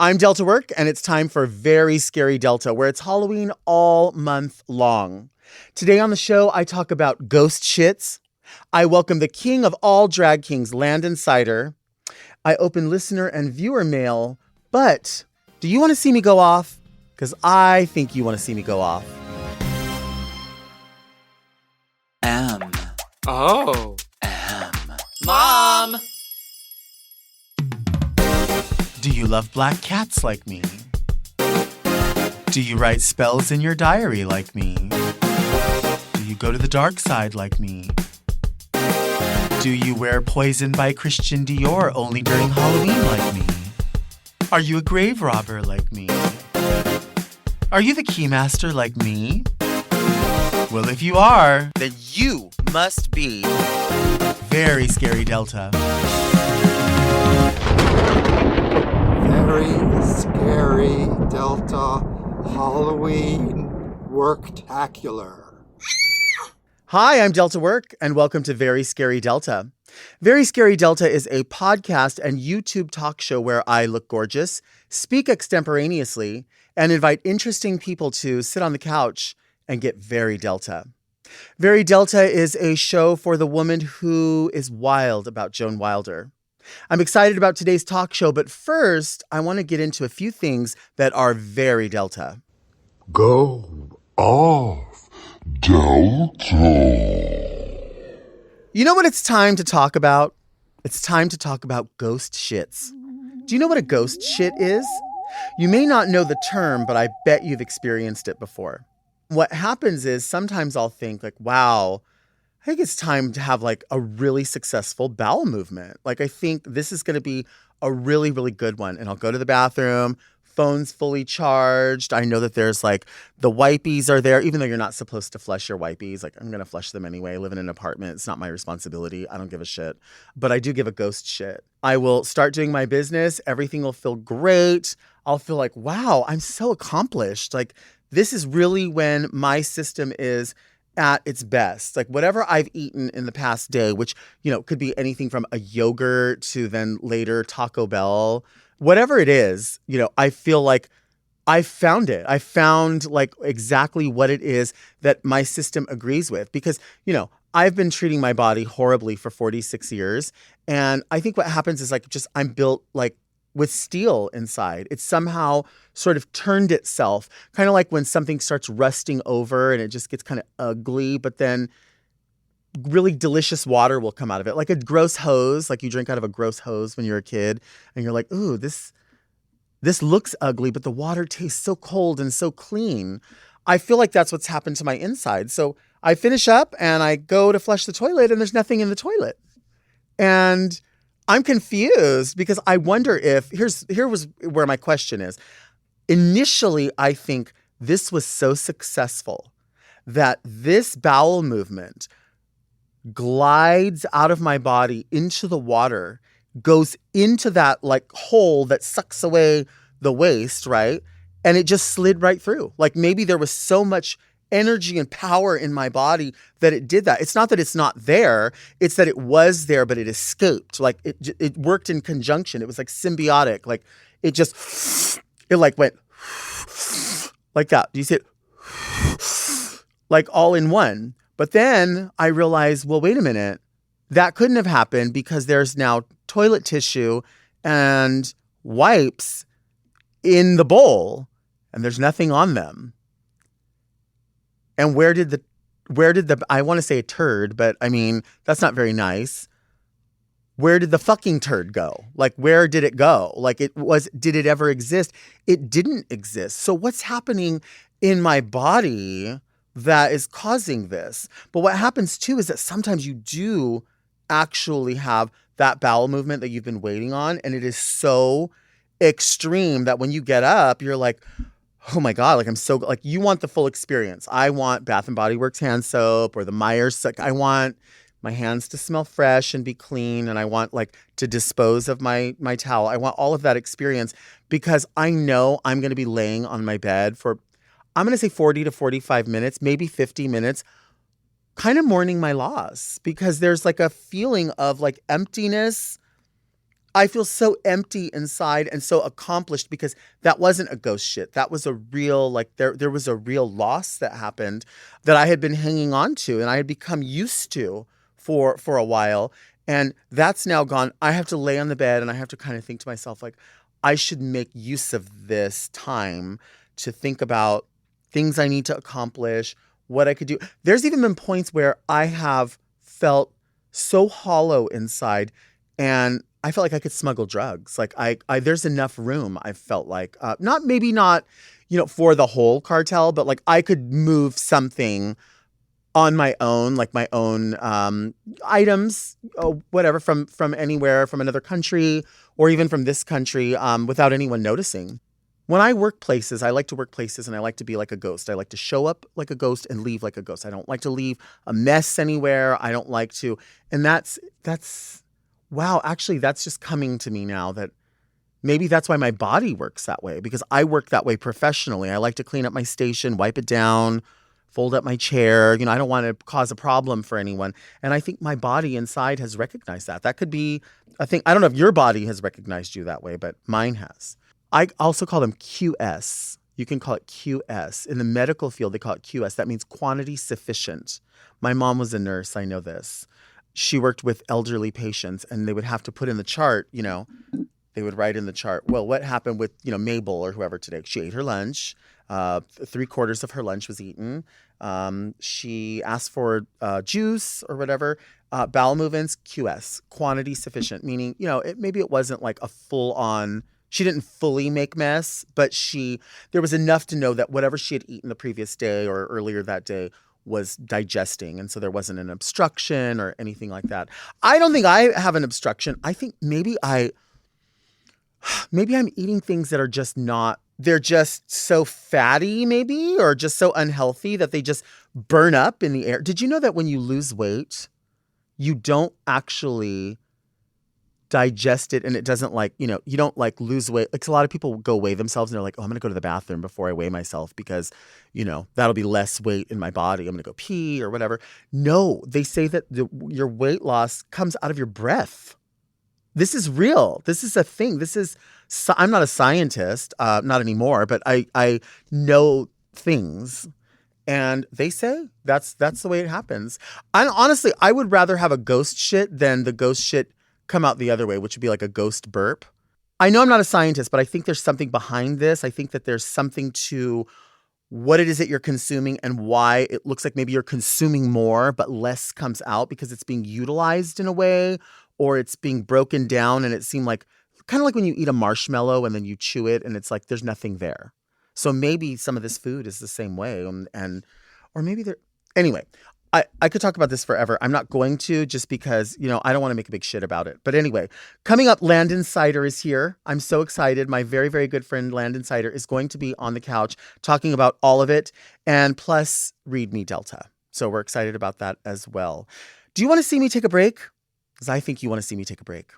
I'm Delta Work, and it's time for Very Scary Delta, where it's Halloween all month long. Today on the show, I talk about ghost shits. I welcome the king of all drag kings, Landon Cider. I open listener and viewer mail, but do you want to see me go off? Because I think you want to see me go off. Mom! Do you love black cats like me? Do you write spells in your diary like me? Do you go to the dark side like me? Do you wear Poison by Christian Dior only during Halloween like me? Are you a grave robber like me? Are you the keymaster like me? Well, if you are, then you must be Very Scary Delta. Very Scary Delta Halloween Worktacular. Hi, I'm Delta Work, and welcome to Very Scary Delta. Very Scary Delta is a podcast and YouTube talk show where I look gorgeous, speak extemporaneously, and invite interesting people to sit on the couch and get very Delta. Very Delta is a show for the woman who is wild about Joan Wilder. I'm excited about today's talk show, but first, I want to get into a few things that are very Delta. Go off, Delta. You know what it's time to talk about? It's time to talk about ghost shits. Do you know what a ghost shit is? You may not know the term, but I bet you've experienced it before. What happens is sometimes I'll think like, wow, I think it's time to have like a really successful bowel movement. Like, I think this is going to be a really, really good one. And I'll go to the bathroom, phone's fully charged. I know that there's like the wipies are there, even though you're not supposed to flush your wipies. Like, I'm going to flush them anyway. I live in an apartment. It's not my responsibility. I don't give a shit. But I do give a ghost shit. I will start doing my business. Everything will feel great. I'll feel like, wow, I'm so accomplished. Like, this is really when my system is at its best. Like, whatever I've eaten in the past day, which, you know, could be anything from a yogurt to then later Taco Bell, whatever it is, you know, I feel like I found it. I found like exactly what it is that my system agrees with, because, you know, I've been treating my body horribly for 46 years. And I think what happens is like, just I'm built like with steel inside. It's somehow sort of turned itself, kind of like when something starts rusting over and it just gets kind of ugly, but then really delicious water will come out of it. Like a gross hose, like you drink out of a gross hose when you're a kid and you're like, ooh, this looks ugly, but the water tastes so cold and so clean. I feel like that's what's happened to my inside. So I finish up and I go to flush the toilet and there's nothing in the toilet. And I'm confused because I wonder if, here was where my question is. Initially, I think this was so successful that this bowel movement glides out of my body into the water, goes into that like hole that sucks away the waste, right? And it just slid right through. Like maybe there was so much energy and power in my body that it did that. It's not that it's not there. It's that it was there, but it escaped. Like it worked in conjunction. It was like symbiotic. Like it like went like that. Do you see it? Like all in one. But then I realized, well, wait a minute. That couldn't have happened because there's now toilet tissue and wipes in the bowl and there's nothing on them. And where did the, I want to say a turd, but I mean, that's not very nice. Where did the fucking turd go? Like, where did it go? Like did it ever exist? It didn't exist. So what's happening in my body that is causing this? But what happens too is that sometimes you do actually have that bowel movement that you've been waiting on. And it is so extreme that when you get up, you're like, oh my God, like I'm so, like you want the full experience. I want Bath and Body Works hand soap or the Myers. I want my hands to smell fresh and be clean. And I want like to dispose of my towel. I want all of that experience because I know I'm going to be laying on my bed for, I'm going to say 40 to 45 minutes, maybe 50 minutes, kind of mourning my loss because there's like a feeling of like emptiness I feel so empty inside and so accomplished because that wasn't a ghost shit. That was a real, like there was a real loss that happened that I had been hanging on to and I had become used to for a while. And that's now gone. I have to lay on the bed and I have to kind of think to myself, like, I should make use of this time to think about things I need to accomplish, what I could do. There's even been points where I have felt so hollow inside and I felt like I could smuggle drugs. Like I there's enough room. I felt like not, for the whole cartel, but like I could move something on my own, like my own items, whatever, from anywhere, from another country, or even from this country, without anyone noticing. When I work places, I like to work places and I like to be like a ghost. I like to show up like a ghost and leave like a ghost. I don't like to leave a mess anywhere. I don't like to, and that's wow, actually, that's just coming to me now that maybe that's why my body works that way, because I work that way professionally. I like to clean up my station, wipe it down, fold up my chair. I don't want to cause a problem for anyone. And I think my body inside has recognized that. That could be a thing. I don't know if your body has recognized you that way, but mine has. I also call them QS. You can call it QS. In the medical field, they call it QS. That means quantity sufficient. My mom was a nurse. I know this. She worked with elderly patients and they would have to put in the chart, they would write in the chart, well, what happened with, Mabel or whoever today? She ate her lunch. 3/4 of her lunch was eaten. She asked for juice or whatever. Bowel movements, QS, quantity sufficient, meaning, maybe it wasn't like a full on, she didn't fully make mess, but there was enough to know that whatever she had eaten the previous day or earlier that day was digesting. And so there wasn't an obstruction or anything like that. I don't think I have an obstruction. I think maybe I'm eating things that are just not, they're just so fatty maybe, or just so unhealthy that they just burn up in the air. Did you know that when you lose weight, you don't actually digest it and it doesn't you don't like lose weight. Like a lot of people go weigh themselves and they're like, oh, I'm going to go to the bathroom before I weigh myself because, that'll be less weight in my body. I'm going to go pee or whatever. No, they say that your weight loss comes out of your breath. This is real. This is a thing. I'm not a scientist, not anymore, but I know things. And they say that's the way it happens. Honestly, I would rather have a ghost shit than the ghost shit come out the other way, which would be like a ghost burp. I know I'm not a scientist, but I think there's something behind this. I think that there's something to what it is that you're consuming and why it looks like maybe you're consuming more, but less comes out because it's being utilized in a way, or it's being broken down. And it seemed like kind of like when you eat a marshmallow and then you chew it and it's like there's nothing there. So maybe some of this food is the same way. Or maybe anyway, I could talk about this forever. I'm not going to, just because, I don't want to make a big shit about it. But anyway, coming up, Landon Cider is here. I'm so excited. My very, very good friend, Landon Cider, is going to be on the couch talking about all of it, and plus Read Me Delta. So we're excited about that as well. Do you want to see me take a break? Because I think you want to see me take a break.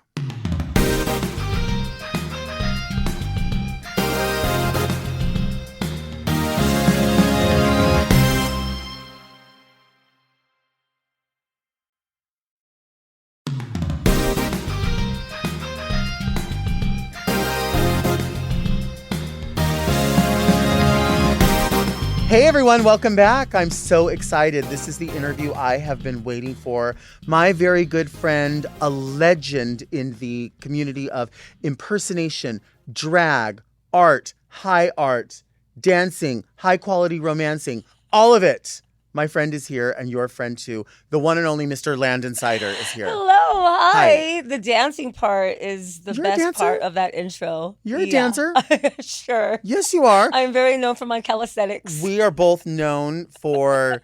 Hey everyone, welcome back. I'm so excited. This is the interview I have been waiting for. My very good friend, a legend in the community of impersonation, drag, art, high art, dancing, high quality romancing, all of it. My friend is here, and your friend too. The one and only Mr. Landon Cider is here. Hello, hi. The dancing part is the You're a best dancer? part of that intro. You're a dancer? Sure. Yes, you are. I'm very known for my calisthenics. We are both known for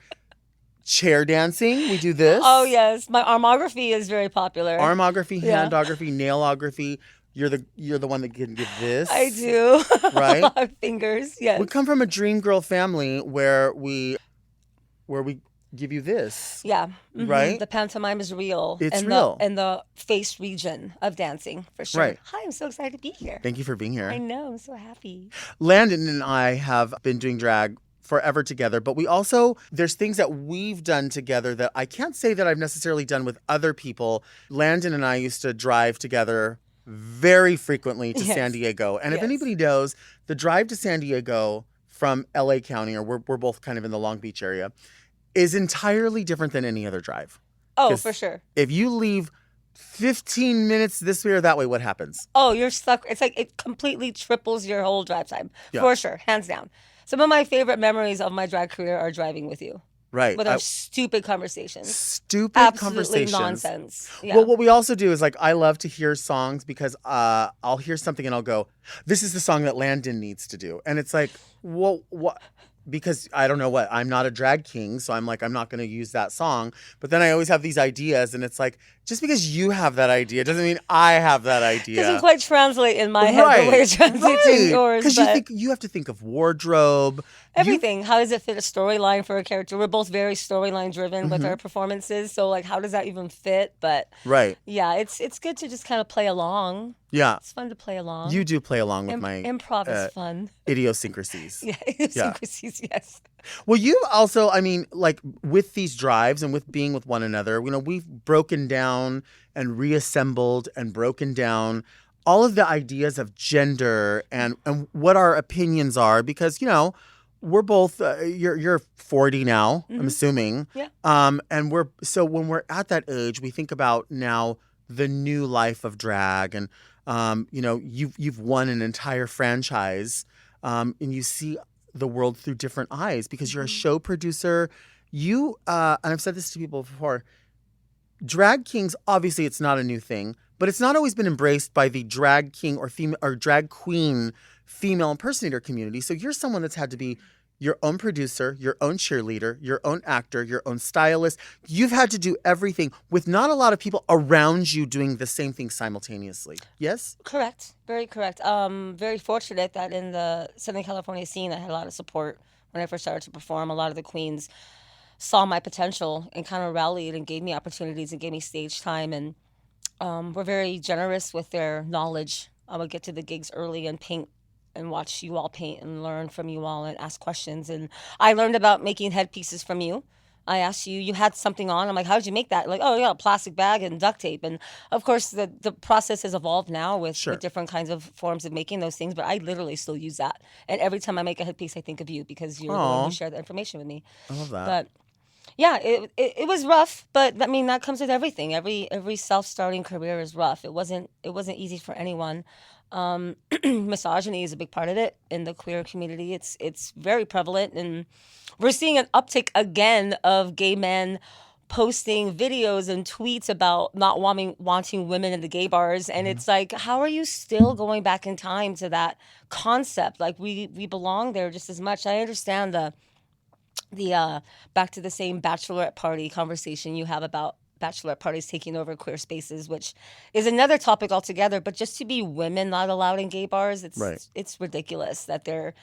chair dancing. We do this. Oh, yes. My armography is very popular. Armography, Yeah. handography, nailography. You're the one that can give this. I do. Right? A lot of fingers, yes. We come from a dream girl family where we give you this. Yeah. Right? The pantomime is real. It's and real. And the face region of dancing, for sure. Right. Hi, I'm so excited to be here. Thank you for being here. I know, I'm so happy. Landon and I have been doing drag forever together, but there's things that we've done together that I can't say that I've necessarily done with other people. Landon and I used to drive together very frequently to Yes. San Diego. And if Yes. anybody knows, the drive to San Diego from LA County, or we're both kind of in the Long Beach area, is entirely different than any other drive. Oh, 'Cause for sure. If you leave 15 minutes this way or that way, what happens? Oh, you're stuck. It's like it completely triples your whole drive time. Yeah. For sure, hands down. Some of my favorite memories of my drag career are driving with you. Right. With our stupid conversations. Stupid Absolutely conversations. nonsense. Yeah. Well, what we also do is like I love to hear songs because I'll hear something and I'll go, "This is the song that Landon needs to do," and it's like, well, what? Because I don't know what, I'm not a drag king, so I'm like, I'm not going to use that song. But then I always have these ideas, and it's like, just because you have that idea doesn't mean I have that idea. Doesn't quite translate in my head the way it translates in yours. Because you have to think of wardrobe. Everything. How does it fit a storyline for a character? We're both very storyline driven with our performances. So like how does that even fit? But Right. yeah, it's good to just kind of play along. Yeah. It's fun to play along. You do play along with my improv is fun. idiosyncrasies. Yeah, idiosyncrasies, yes. Well, you've also, I mean, like with these drives and with being with one another, you know, we've broken down and reassembled and broken down all of the ideas of gender and what our opinions are because, you know, we're both, you're 40 now, I'm assuming. Yeah. And so when we're at that age, we think about now the new life of drag and, you know, you've won an entire franchise and you see the world through different eyes because you're a show producer. You, and I've said this to people before, drag kings, obviously it's not a new thing, but it's not always been embraced by the drag king or female or drag queen female impersonator community. So you're someone that's had to be your own producer, your own cheerleader, your own actor, your own stylist. You've had to do everything with not a lot of people around you doing the same thing simultaneously. Yes? Correct. Very correct. Very fortunate that in the Southern California scene, I had a lot of support when I first started to perform. A lot of the queens saw my potential and kind of rallied and gave me opportunities and gave me stage time and were very generous with their knowledge. I would get to the gigs early and paint and watch you all paint and learn from you all and ask questions. And I learned about making headpieces from you. I asked you, you had something on. I'm like, how did you make that? Like, oh, yeah, a plastic bag and duct tape. And of course, the process has evolved now with different kinds of forms of making those things. But I literally still use that. And every time I make a headpiece, I think of you because you're the one who shared the information with me. I love that. But yeah, it was rough. But I mean, that comes with everything. Every self-starting career is rough. It wasn't easy for anyone. Misogyny is a big part of it in the queer community. It's very prevalent, and we're seeing an uptick again of gay men posting videos and tweets about not wanting women in the gay bars. And it's like, how are you still going back in time to that concept? Like we belong there just as much. I understand the back to the same bachelorette party conversation you have about bachelorette parties taking over queer spaces, which is another topic altogether. But just to be women not allowed in gay bars, it's ridiculous that they're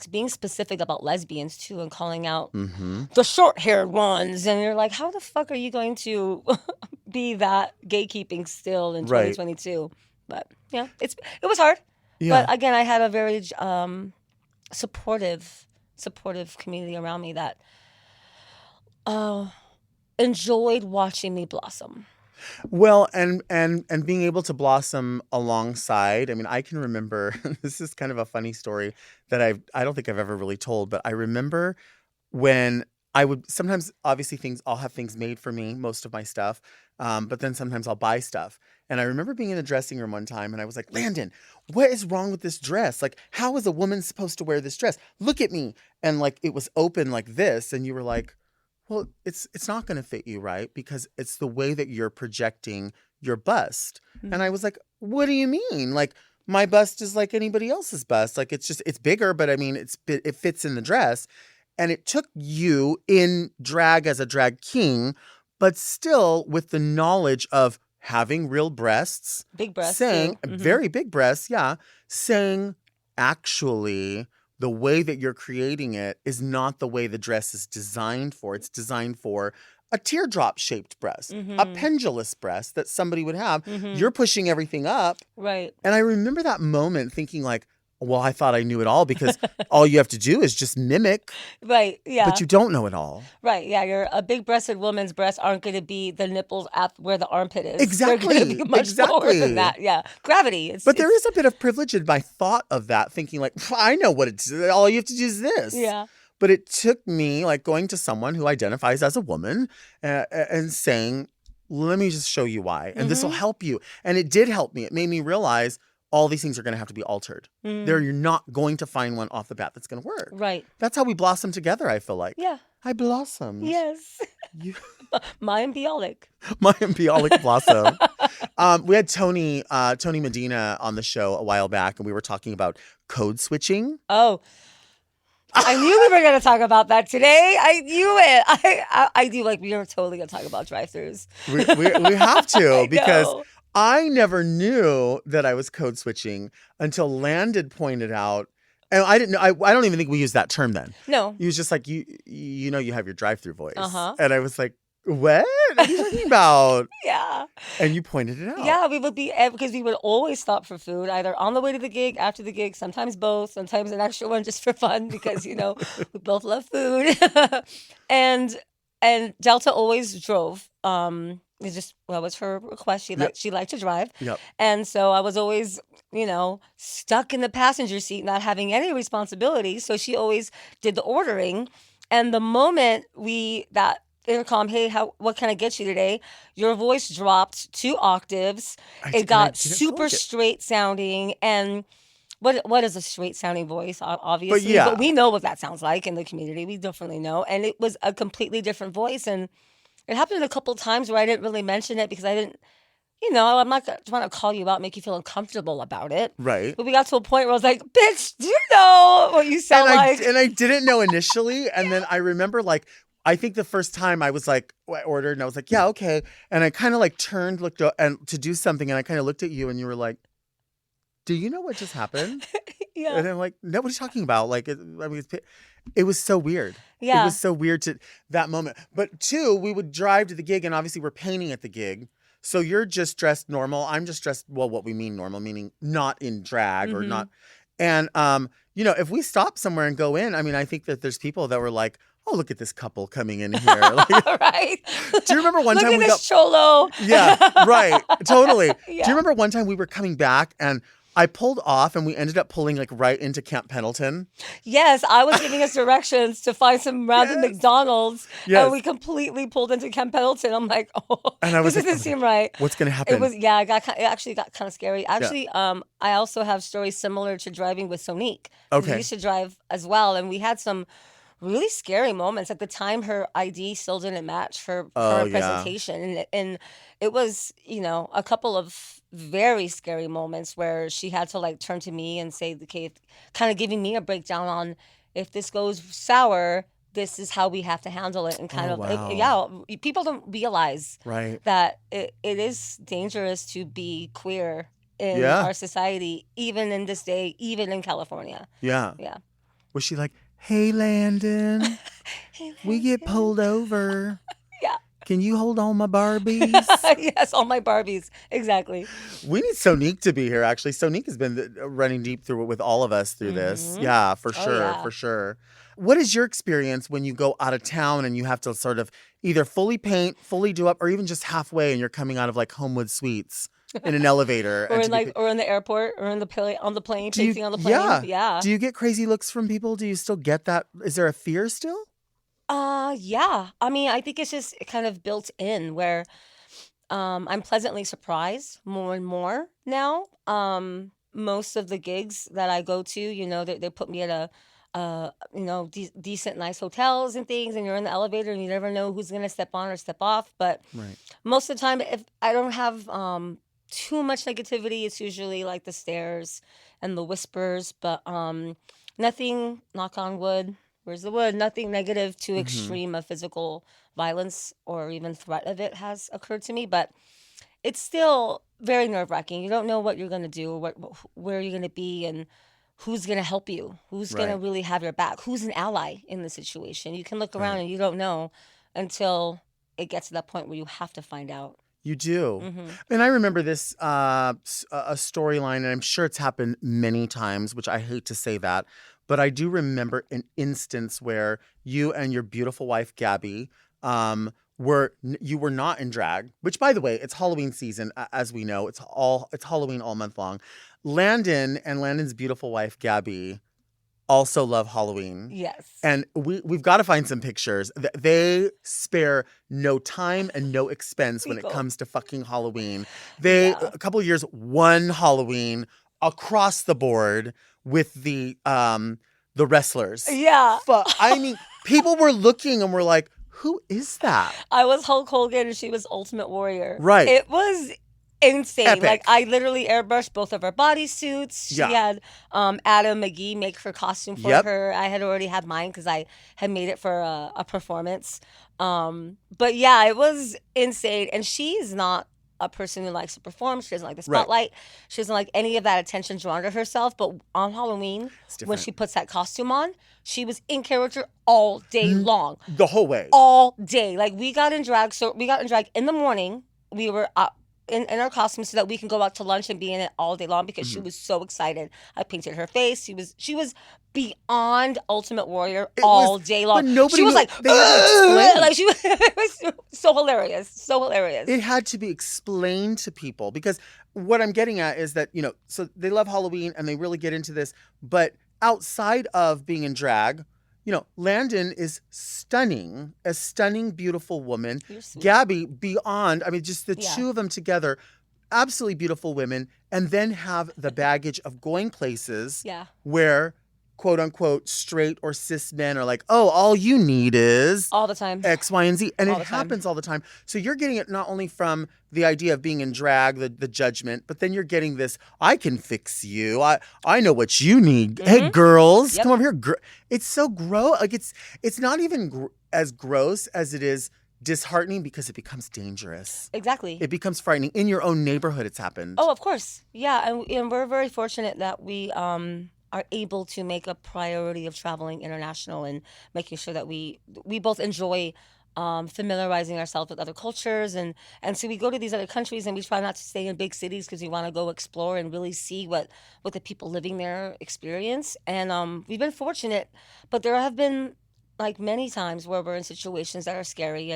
being specific about lesbians too and calling out the short-haired ones. And you're like, how the fuck are you going to be that gatekeeping still in 2022? But yeah, it was hard. Yeah. But again, I had a very supportive community around me that enjoyed watching me blossom. Well, and being able to blossom alongside. I mean, I can remember, this is kind of a funny story that I don't think I've ever really told, but I remember when I would sometimes, obviously I'll have things made for me, most of my stuff, but then sometimes I'll buy stuff. And I remember being in the dressing room one time and I was like, Landon, what is wrong with this dress? Like, how is a woman supposed to wear this dress? Look at me. And like, it was open like this. And you were like, well, it's not going to fit you, right? Because it's the way that you're projecting your bust. Mm-hmm. And I was like, what do you mean? Like, my bust is like anybody else's bust. Like, it's bigger, but I mean, it fits in the dress. And it took you in drag as a drag king, but still with the knowledge of having real breasts. Big breasts. Saying, very big breasts, yeah. Saying, actually, the way that you're creating it is not the way the dress is designed for. It's designed for a teardrop-shaped breast, a pendulous breast that somebody would have. You're pushing everything up. Right. And I remember that moment thinking like, well, I thought I knew it all because all you have to do is just mimic, Right. Yeah. but you don't know it all. Right. Yeah. You're a big-breasted woman's breasts aren't going to be the nipples at where the armpit is. Exactly. They're going to be much lower than that. Yeah. Gravity. But there is a bit of privilege in my thought of that, thinking like, I know what it's, all you have to do is this. Yeah. But it took me like going to someone who identifies as a woman and saying, let me just show you why. And this will help you. And it did help me. It made me realize all these things are going to have to be altered. You're not going to find one off the bat that's going to work. Right. That's how we blossom together, I feel like. Yeah. I blossomed. Yes. You... My embryonic. My embryonic blossom. We had Tony Medina on the show a while back, and we were talking about code switching. Oh. I knew we were going to talk about that today. I knew it. I do like we are totally going to talk about drive-thrus. We have to because know. I never knew that I was code switching until Landon pointed out. And I didn't know. I don't even think we used that term then. No. He was just like, you know, you have your drive-through voice. Uh-huh. And I was like, what are you talking about? Yeah. And you pointed it out. Yeah, we would be, because we would always stop for food, either on the way to the gig, after the gig, sometimes both, sometimes an extra one just for fun because, you know, we both love food. and Delta always drove. It just, well, it was her request. She liked to drive. Yep. And so I was always, you know, stuck in the passenger seat, not having any responsibility. So she always did the ordering. And the moment that intercom, hey, what can I get you today? Your voice dropped 2 octaves. It got super straight sounding. And what is a straight sounding voice? Obviously, but we know what that sounds like in the community. We definitely know. And it was a completely different voice. And it happened a couple of times where I didn't really mention it because I didn't, you know, I'm not trying to call you out, make you feel uncomfortable about it. Right. But we got to a point where I was like, bitch, do you know what you sound like? And I didn't know initially. And then I remember like, I think the first time I was like, I ordered and I was like, yeah, okay. And I kind of like turned, looked up and to do something. And I kind of looked at you and you were like, do you know what just happened? Yeah. And I'm like, no, what are you talking about? Like, it was so weird. Yeah. It was so weird to that moment. But 2, we would drive to the gig and obviously we're painting at the gig. So you're just dressed normal. I'm just dressed, well, what we mean normal, meaning not in drag or not. And, you know, if we stop somewhere and go in, I mean, I think that there's people that were like, oh, look at this couple coming in here. Like, right. Do you remember one time we got cholo? Yeah, right. Totally. Yeah. Do you remember one time we were coming back and I pulled off and we ended up pulling like right into Camp Pendleton? Yes, I was giving us directions to find some random McDonald's. Yes. And we completely pulled into Camp Pendleton. I'm like, oh, and I was this like, doesn't seem right. What's going to happen? It was, yeah, it actually got kind of scary. Actually, I also have stories similar to driving with Sonique. Okay. We used to drive as well. And we had some really scary moments. At the time, her ID still didn't match her presentation. And it was, you know, a couple of very scary moments where she had to like turn to me and say, okay, kind of giving me a breakdown on if this goes sour, this is how we have to handle it. And kind people don't realize that it is dangerous to be queer in our society, even in this day, even in California. Yeah. Yeah. Was she like, hey, Landon, we get pulled over. Yeah. Can you hold on my Barbies? Yes, all my Barbies. Exactly. We need Sonique to be here, actually. Sonique has been running deep through it with all of us through this. Yeah, for sure, for sure. What is your experience when you go out of town and you have to sort of either fully paint, fully do up, or even just halfway and you're coming out of like Homewood Suites in an elevator? or in the airport or on the plane, painting on the plane. Yeah. Do you get crazy looks from people? Do you still get that? Is there a fear still? Yeah. I mean, I think it's just kind of built in where I'm pleasantly surprised more and more now. Most of the gigs that I go to, you know, they put me at decent, nice hotels and things, and you're in the elevator and you never know who's going to step on or step off. But most of the time, if I don't have too much negativity, it's usually like the stares and the whispers, but nothing, knock on wood, where's the wood? Nothing negative to extreme of physical violence or even threat of it has occurred to me, but it's still very nerve-wracking. You don't know what you're going to do or where you're going to be and who's going to help you, who's going to really have your back, who's an ally in the situation. You can look around and you don't know until it gets to that point where you have to find out. You do. Mm-hmm. And I remember this a storyline, and I'm sure it's happened many times, which I hate to say that, but I do remember an instance where you and your beautiful wife, Gabby, you were not in drag, which, by the way, it's Halloween season, as we know. It's Halloween all month long. Landon and Landon's beautiful wife, Gabby, also love Halloween. Yes. And we've got to find some pictures. They spare no time and no expense when it comes to fucking Halloween. They, a couple of years, won Halloween across the board with the wrestlers. Yeah. I mean, people were looking and were like, who is that? I was Hulk Hogan and she was Ultimate Warrior. Right. It was insane. Epic. Like, I literally airbrushed both of her bodysuits. She had Adam McGee make her costume for her. I had already had mine because I had made it for a performance. But yeah, it was insane. And she's not a person who likes to perform. She doesn't like the spotlight. Right. She doesn't like any of that attention drawn to herself. But on Halloween, when she puts that costume on, she was in character all day long. The whole way. All day. Like, we got in drag. So we got in drag in the morning. We were in our costumes so that we can go out to lunch and be in it all day long because she was so excited. I painted her face. She was beyond Ultimate Warrior all day long. But nobody she was like, like she was, it was so hilarious. So hilarious. It had to be explained to people because what I'm getting at is that, so they love Halloween and they really get into this, but outside of being in drag, Landon is stunning, a stunning, beautiful woman. Gabby, beyond, I mean, just the two of them together, absolutely beautiful women, and then have the baggage of going places where, quote unquote, straight or cis men are like, oh, all you need is all the time X, Y, and Z. And it happens all the time. So you're getting it not only from the idea of being in drag, the judgment, but then you're getting this, I can fix you. I know what you need. Mm-hmm. Hey, girls, come over here. It's so gross. Like, it's not even as gross as it is disheartening because it becomes dangerous. Exactly. It becomes frightening. In your own neighborhood, it's happened. Oh, of course. Yeah. And we're very fortunate that we are able to make a priority of traveling international and making sure that we both enjoy familiarizing ourselves with other cultures. And so we go to these other countries and we try not to stay in big cities because we want to go explore and really see what the people living there experience. And we've been fortunate, but there have been like many times where we're in situations that are scary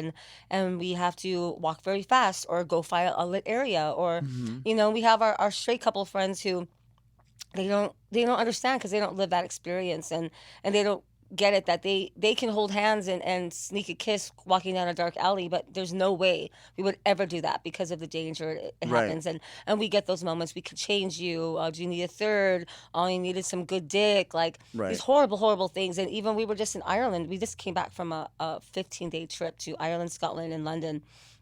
and we have to walk very fast or go find a lit area or, we have our straight couple friends who they don't understand because they don't live that experience and they don't get it that they can hold hands and sneak a kiss walking down a dark alley, but there's no way we would ever do that because of the danger it happens. And we get those moments. We could change you. Do you need a third? Oh, you needed some good dick. Like these horrible things. And even we were just in Ireland. We just came back from a 15-day trip to Ireland, Scotland, and London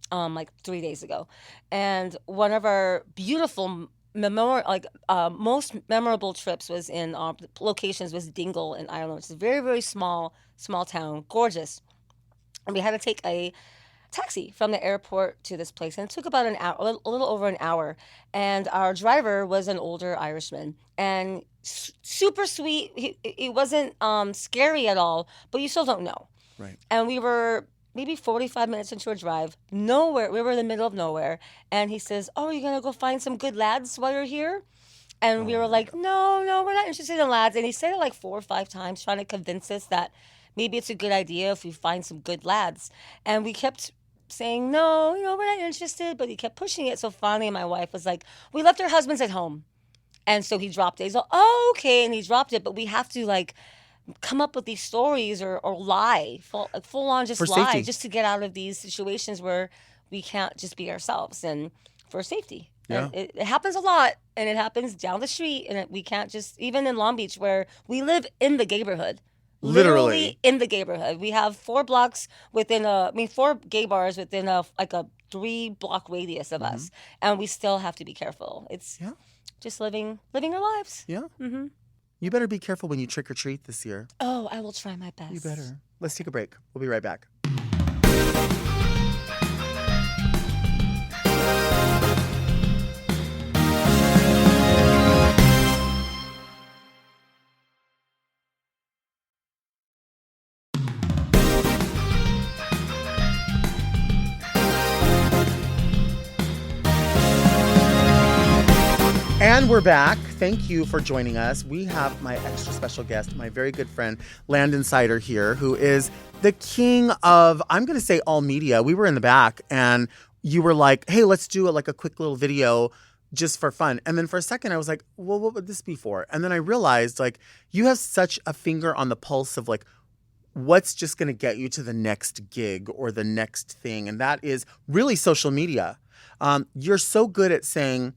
like 3 days ago. And one of our beautiful most memorable trips was in locations was Dingle in Ireland, which is a very, very small town, gorgeous. And we had to take a taxi from the airport to this place, and it took about an hour, a little over an hour. And our driver was an older Irishman, and super sweet. He wasn't scary at all, but you still don't know. Right. And we were maybe 45 minutes into a drive, nowhere. We were in the middle of nowhere. And he says, oh, are you going to go find some good lads while you're here? And we were like, no, we're not interested in lads. And he said it like 4 or 5 times, trying to convince us that maybe it's a good idea if we find some good lads. And we kept saying, no, we're not interested. But he kept pushing it. So finally, my wife was like, we left our husbands at home. And so he dropped it. He's like, oh, okay. And he dropped it. But we have to come up with these stories or lie, full on just lie, safety. Just to get out of these situations where we can't just be ourselves and for safety. Yeah. And it happens a lot, and it happens down the street, and we can't just, even in Long Beach where we live in the neighborhood. Literally in the neighborhood. We have 4 blocks within 4 gay bars within a 3-block radius of us, and we still have to be careful. It's just living our lives. Yeah. Mm-hmm. You better be careful when you trick or treat this year. Oh, I will try my best. You better. Let's take a break. We'll be right back. And we're back. Thank you for joining us. We have my extra special guest, my very good friend, Landon Cider here, who is the king of, I'm going to say, all media. We were in the back and you were like, hey, let's do a quick little video just for fun. And then for a second, I was like, well, what would this be for? And then I realized, you have such a finger on the pulse of, what's just going to get you to the next gig or the next thing. And that is really social media. You're so good at saying,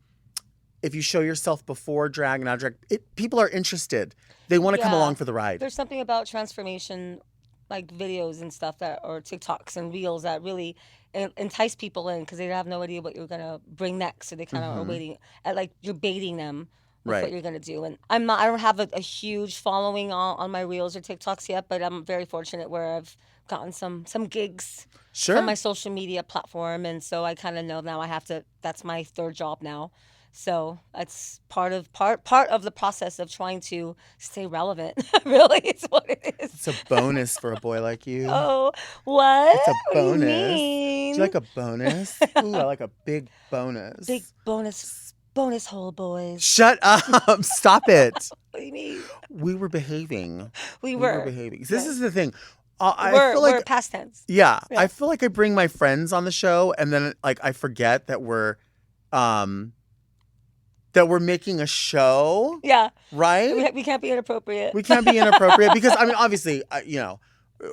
if you show yourself before drag and after drag, people are interested. They want to come along for the ride. There's something about transformation, like videos and stuff or TikToks and reels that really entice people in because they have no idea what you're gonna bring next. So they kind of are waiting at you're baiting them with what you're gonna do. And I don't have a huge following on my reels or TikToks yet, but I'm very fortunate where I've gotten some gigs from my social media platform, and so I kind of know now I have to. That's my third job now. So that's part of the process of trying to stay relevant. Really, it's what it is. It's a bonus for a boy like you. Oh, what? It's a bonus. What do you mean? Do you like a bonus? Ooh, I like a big bonus. Big bonus hole, boys. Shut up. Stop it. What do you mean? We were behaving. We were behaving. This right. is the thing. We're past tense. Yeah, I feel like I bring my friends on the show and then I forget that we're making a show. Yeah. Right? We can't be inappropriate. We can't be inappropriate because, obviously,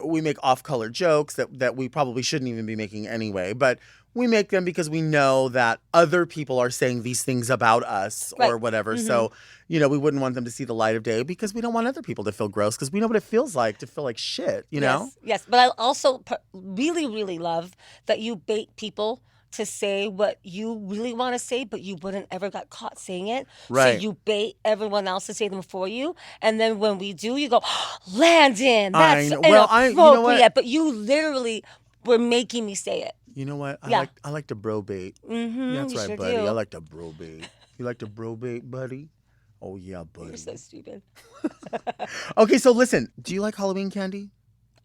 we make off-color jokes that we probably shouldn't even be making anyway. But we make them because we know that other people are saying these things about us or whatever. Mm-hmm. So, we wouldn't want them to see the light of day because we don't want other people to feel gross because we know what it feels like to feel like shit, know? Yes. But I also really, really love that you bait people to say what you really want to say, but you wouldn't ever got caught saying it. Right. So you bait everyone else to say them for you. And then when we do, you go, Landon, that's inappropriate. You know what? But you literally were making me say it. You know what? I like to bro bait. Mm-hmm, that's right, sure buddy. do. I like to bro bait. You like to bro bait, buddy? Oh, yeah, buddy. You're so stupid. Okay, so listen. Do you like Halloween candy?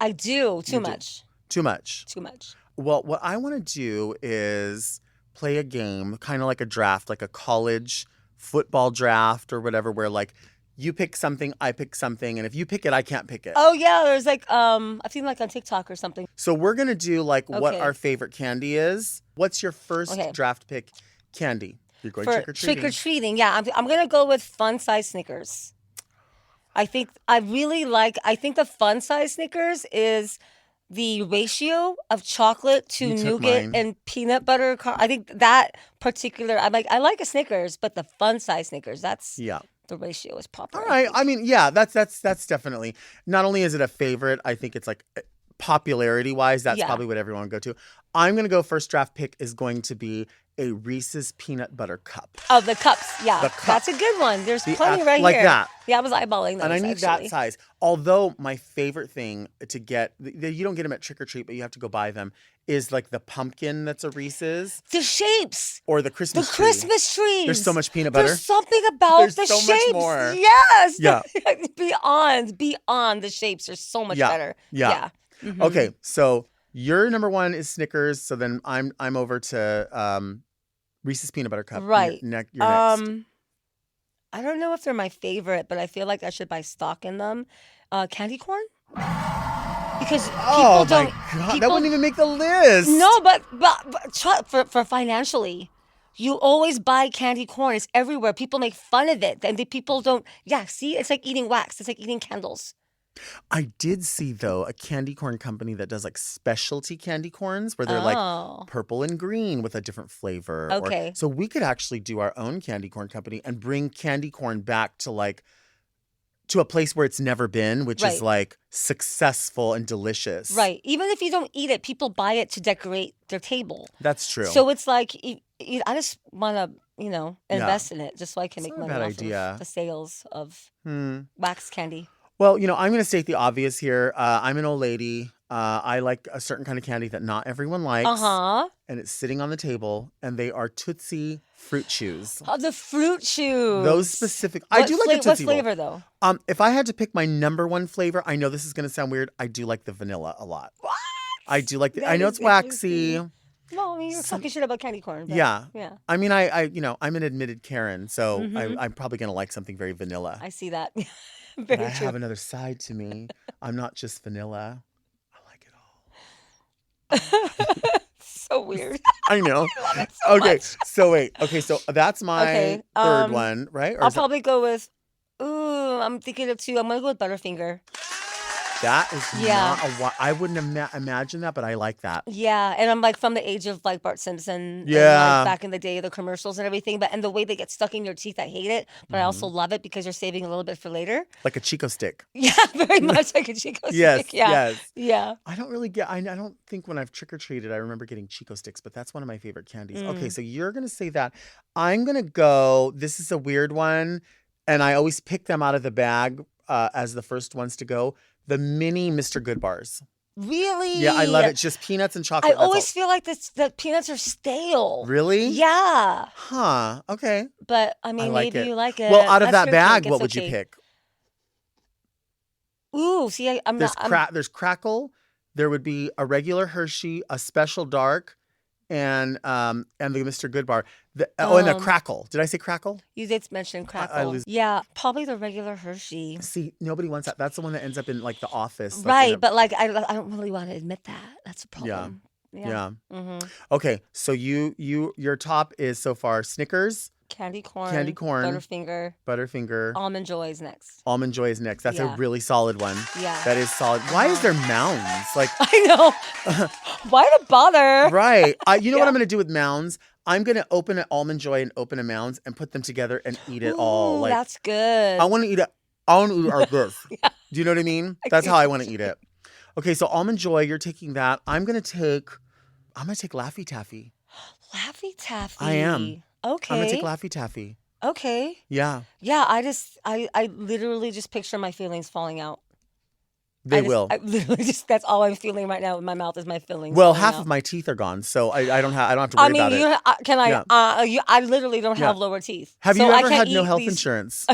I do. Too much. Too much? Too much. Well, what I want to do is play a game, kind of like a draft, like a college football draft or whatever, where you pick something, I pick something, and if you pick it, I can't pick it. Oh yeah, there's I've seen on TikTok or something. So we're gonna do what our favorite candy is. What's your first draft pick candy? You're going trick or treating. Trick or treating, yeah. I'm gonna go with fun size Snickers. I think the fun size Snickers is the ratio of chocolate to nougat and peanut butter. I think that particular, I like a Snickers, but the fun size Snickers, that's the ratio is proper. All right. That's definitely, not only is it a favorite, I think it's popularity wise, that's probably what everyone would go to. I'm going to go first draft pick is going to be a Reese's peanut butter cup. Oh, the cups. Yeah. The cup. That's a good one. There's plenty right here. Like that. Yeah, I was eyeballing those. And I need that size. Although my favorite thing to get, you don't get them at Trick or Treat, but you have to go buy them, is the pumpkin that's a Reese's. The shapes. Or the Christmas tree. Christmas trees. There's so much peanut butter. There's something about the so shapes. Much more. Yes. Yeah. Beyond the shapes are so much better. Yeah. Mm-hmm. Okay, so your number one is Snickers. So then I'm over to Reese's peanut butter cup. Right. You're next. I don't know if they're my favorite, but I feel like I should buy stock in them. Candy corn? Because people don't. God, that wouldn't even make the list. No, but for financially, you always buy candy corn. It's everywhere. People make fun of it, and people don't. Yeah, see, it's like eating wax. It's like eating candles. I did see, though, a candy corn company that does specialty candy corns where they're purple and green with a different flavor. Okay. So we could actually do our own candy corn company and bring candy corn back to to a place where it's never been, which is successful and delicious. Right. Even if you don't eat it, people buy it to decorate their table. That's true. So it's I just want to, invest in it just so I can make money off of the sales of wax candy. Well, I'm going to state the obvious here. I'm an old lady. I like a certain kind of candy that not everyone likes. Uh-huh. And it's sitting on the table, and they are Tootsie Fruit Chews. Oh, the Fruit Chews. Those specific. I do like the Tootsie What flavor, though? If I had to pick my number one flavor, I know this is going to sound weird. I do like the vanilla a lot. What? I do like I know it's waxy. Well, I mean, you're talking shit about candy corn. But Yeah. Yeah. I mean, I'm an admitted Karen, so Mhm. I'm probably going to like something very vanilla. I see that. But Very I true. have another side to me. I'm not just vanilla. I like it all. So weird. I know. I love it so Okay, much. so wait. Okay, so that's my Okay, third one, right? Or I'll is that, probably go with. Ooh, I'm thinking of two. I'm gonna go with Butterfinger. that is Yeah. not I wouldn't imagine that, but I like that. Yeah, and I'm like from the age of like Bart Simpson, and Yeah. like back in the day, the commercials and everything. But and the way they get stuck in your teeth, I hate it. But I also love it because you're saving a little bit for later. Like a Chico stick. Yeah, very much like a Chico Yes, stick. Yeah, yes. yeah. I don't really get. I don't think when I've trick or treated, I remember getting Chico sticks, but that's one of my favorite candies. Okay, so you're gonna say that. I'm gonna go. This is a weird one, and I always pick them out of the bag as the first ones to go. The mini Mr. Good bars. Really? Yeah, I love it. It's just peanuts and chocolate. I that's always all. feel like the peanuts are stale. Really? Yeah, Huh. Okay. but I mean, like maybe it. you like it. Well, out of That's that your bag, kink. what It's would you okay. pick? Ooh, see, I'm There's not. There's Crackle. There would be a regular Hershey, a special dark, and the Mr. Good bar. And a Crackle. Did I say Crackle? You did mention I Crackle. lose- Yeah, probably the regular Hershey. See, nobody wants that. That's the one that ends up in like the office. like, Right, in a- but like I don't really want to admit that. That's a problem. yeah. hmm Okay, so your top is so far Snickers, Candy corn. Butterfinger. Butterfinger, Almond Joy is next. Almond Joy is next. That's a Yeah. really solid one. Yeah. That is solid. Why is there mounds? Like, I know. Why to bother? right. You know what Yeah. I'm going to do with mounds? I'm going to open an Almond Joy and open a mounds and put them together and eat it all. Ooh, Like, that's good. I want to eat it. I want to eat it like this. Do you know what I mean? That's how I want to eat it. Okay, so Almond Joy, you're taking that. I'm going to take Laffy Taffy. Laffy Taffy. I am. Okay. I'm going to take Laffy Taffy. Okay. Yeah, Yeah, I literally just picture my feelings falling out. they will. I literally just that's all I'm feeling right now in my mouth is my feelings. Well, falling half out. of my teeth are gone, so I don't have to worry I mean, about it. can I? Yeah. I literally don't have Yeah. lower teeth. Have so you I ever can't had no eat health these- insurance?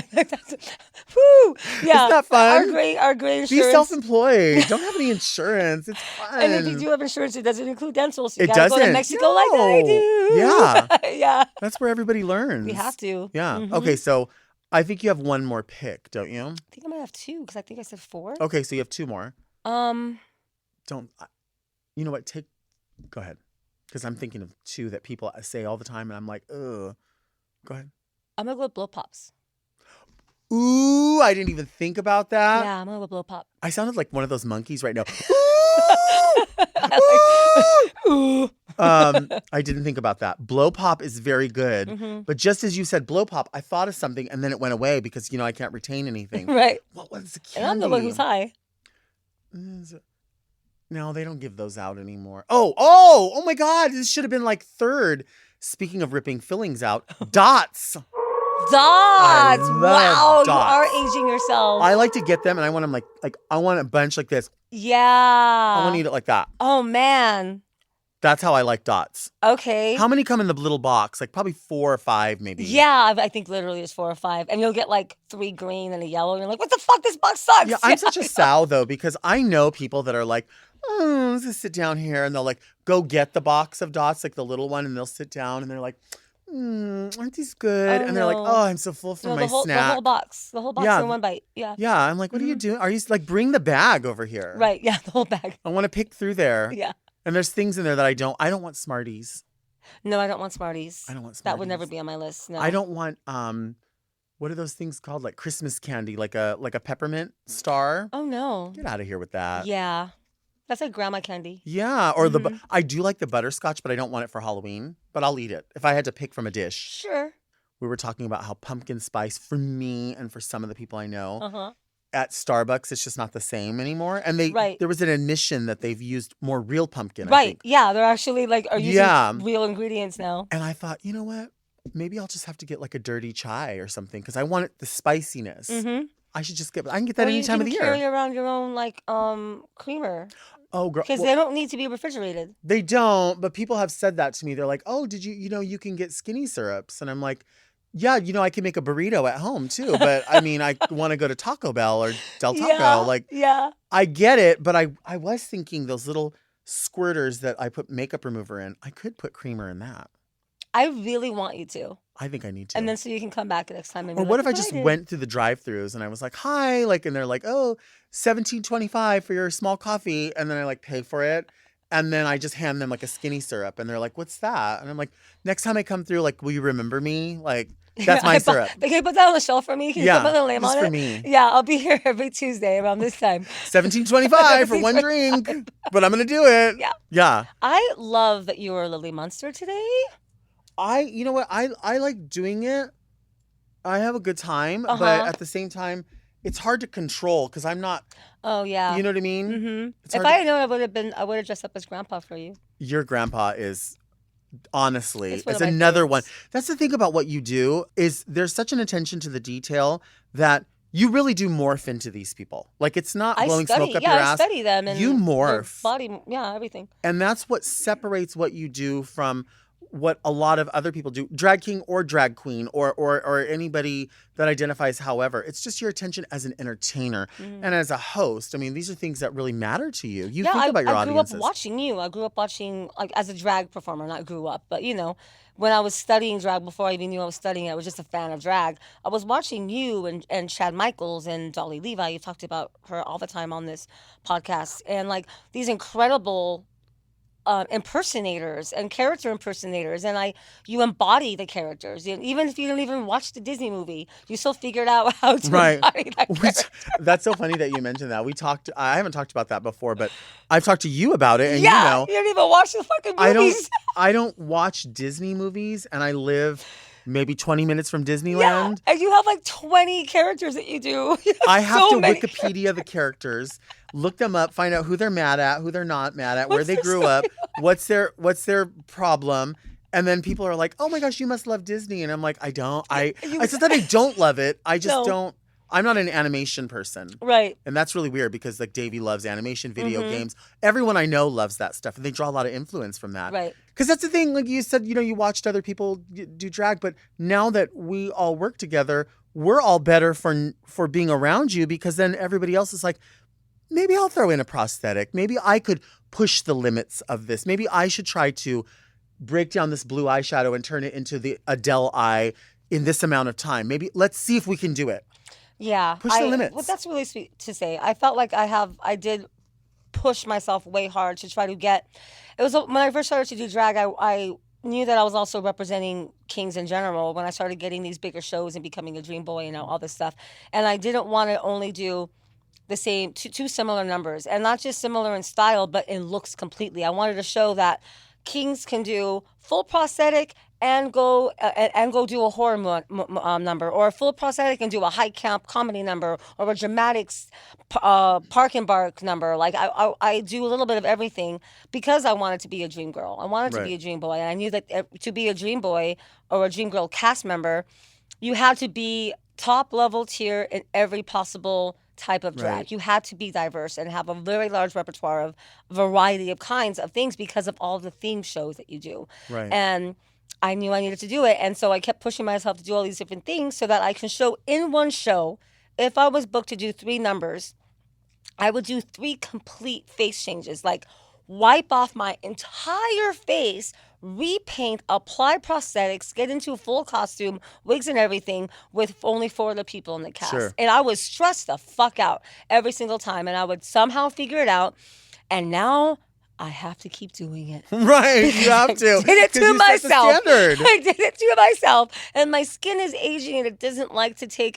Woo! Yeah, Isn't that fun? Our great insurance. Be self-employed. Don't have any insurance. It's fun. And if you do have insurance, it doesn't include dental. So you It gotta go to doesn't. Mexico like I No. do. Yeah. yeah. That's where everybody learns. We have to. Yeah. Mhm. Okay, so I think you have one more pick, don't you? I think I might have two because I think I said four. Okay, so you have two more. Don't. You know what? Go ahead. Because I'm thinking of two that people say all the time, and I'm like, ugh. Go ahead. I'm gonna go with blow pops. Ooh, I didn't even think about that. Yeah, I'm gonna go with blow pop. I sounded like one of those monkeys right now. Ooh. I didn't think about that. Blow pop is very good. Mhm. But just as you said blow pop, I thought of something and then it went away because, I can't retain anything. Right. What was the candy? And I'm the one who's high. No, they don't give those out anymore. Oh my God. This should have been like third. Speaking of ripping fillings out, dots. Dots. love Wow, dots. you are aging yourself. I like to get them and I want them like I want a bunch like this. yeah. I want to eat it like that. Oh man. That's how I like dots. Okay. How many come in the little box? Like probably 4 or 5 maybe. Yeah, I think literally it's 4 or 5. And you'll get like 3 green and a yellow. And you're like, what the fuck? This box sucks. Yeah, I'm such a sow though because I know people that are like, oh, let's just sit down here and they'll like go get the box of dots, like the little one, and they'll sit down and they're like, aren't these good? Oh, and they're like, no. oh, I'm so full from No, my the whole snack. box. The whole box Yeah. in one bite. Yeah. Yeah, I'm like, what are you doing? Are you like, bring the bag over here? Right. Yeah, the whole bag. I want to pick through there. Yeah. And there's things in there that I don't want Smarties. No, I don't want Smarties. I don't want That would never Smarties. be on my list. No. I don't want what are those things called? Like Christmas candy, like a peppermint star. Oh no. Get out of here with that. Yeah. That's like grandma candy. Yeah, or Mm-hmm. I do like the butterscotch, but I don't want it for Halloween. But I'll eat it if I had to pick from a dish. Sure. We were talking about how pumpkin spice for me and for some of the people I know Uh-huh. at Starbucks, it's just not the same anymore. And Right. there was an admission that they've used more real pumpkin. I Right. think. Yeah, they're actually like are using Yeah. real ingredients now. And I thought, you know what? Maybe I'll just have to get like a dirty chai or something because I want the spiciness. Mm-hmm. I should just I can get that any you time can of the carry year. around your own like creamer Oh, girl. because Well, they don't need to be refrigerated. they don't, but people have said that to me. They're like, oh, did you can get skinny syrups. And I'm like, yeah, I can make a burrito at home too. But I mean, I want to go to Taco Bell or Del Taco. Yeah. Like, Yeah. I get it. But I was thinking those little squirters that I put makeup remover in. I could put creamer in that. I really want you to. I think I need to. And then so you can come back next time and be Or like, what if I "Look just did." went through the drive-throughs and I was like, "Hi," like, and they're like, "Oh, $17.25 for your small coffee," and then I like pay for it, and then I just hand them like a skinny syrup, and they're like, "What's that?" And I'm like, "Next time I come through, like, will you remember me? Like, that's my syrup." Can you put that on the shelf for me? Can you Yeah, put my name just on for it? me. Yeah, I'll be here every Tuesday around this time. $17.25 for one drink, but I'm gonna do it. Yeah. Yeah. I love that you were Lily Munster today. You know what? I like doing it. I have a good time, but Uh-huh. at the same time, it's hard to control because I'm not. Oh yeah. You know what I mean? Mm-hmm. It's If hard I to- had known, I would have dressed up as Grandpa for you. Your grandpa is honestly, It's one it's of my another one. favorites. That's the thing about what you do is there's such an attention to the detail that you really do morph into these people. Like it's not I blowing study, smoke up yeah, your I ass. study them and You their morph. body, yeah, everything. And that's what separates what you do from what a lot of other people do, drag king or drag queen or anybody that identifies however. It's just your attention as an entertainer and as a host. I mean, these are things that really matter to you. You think about your I grew audiences. up watching you. I grew up watching, like, as a drag performer, not grew up, but, when I was studying drag, before I even knew I was studying, I was just a fan of drag. I was watching you and Chad Michaels and Dolly Levi. You talked about her all the time on this podcast. And, like, these incredible impersonators and character impersonators, and you embody the characters. Even if you don't even watch the Disney movie, you still figured out how to embody that character. That's so funny that you mentioned that. I haven't talked about that before, but I've talked to you about it, and Yeah, you don't even watch the fucking movies. I don't watch Disney movies, and I live maybe 20 minutes from Yeah, Disneyland. and you have like 20 characters that you do. You I have so to many Wikipedia the characters, look them up, find out who they're mad at, who they're not mad at, where What's they their grew up, what's their problem. And then people are like, "Oh my gosh, you must love Disney." And I'm like, "I don't. It's not that I don't love it. I just No. don't. I'm not an animation person." Right. And that's really weird because like Davey loves animation, video games. Everyone I know loves that stuff, and they draw a lot of influence from that. Right. Because that's the thing. Like you said, you watched other people do drag, but now that we all work together, we're all better for being around you because then everybody else is like, maybe I'll throw in a prosthetic. Maybe I could push the limits of this. Maybe I should try to break down this blue eyeshadow and turn it into the Adele eye in this amount of time. Maybe let's see if we can do it. Yeah. Push the limits. Well, that's really sweet to say. I felt like I did push myself way hard to try to get. It was when I first started to do drag, I knew that I was also representing kings in general when I started getting these bigger shows and becoming a dream boy and all this stuff. And I didn't want to only do the same two similar numbers, and not just similar in style but in looks completely. I wanted to show that kings can do full prosthetic and go do a horror number, or a full prosthetic and do a high camp comedy number, or a dramatics park and bark number. Like I do a little bit of everything because I wanted to be a dream girl. I wanted to be a dream boy, and I knew that to be a dream boy or a dream girl cast member, you had to be top level tier in every possible type of drag. Right. You had to be diverse and have a very large repertoire of variety of kinds of things because of all the theme shows that you do. Right. And I knew I needed to do it. And so I kept pushing myself to do all these different things so that I can show in one show. If I was booked to do 3 numbers, I would do 3 complete face changes, like wipe off my entire face, repaint, apply prosthetics, get into a full costume, wigs and everything with only 4 other people in the cast. Sure. And I was stressed the fuck out every single time, and I would somehow figure it out. And now I have to keep doing it. Right, you have to. I did it 'cause to you set the myself. standard. I did it to myself. And my skin is aging and it doesn't like to take,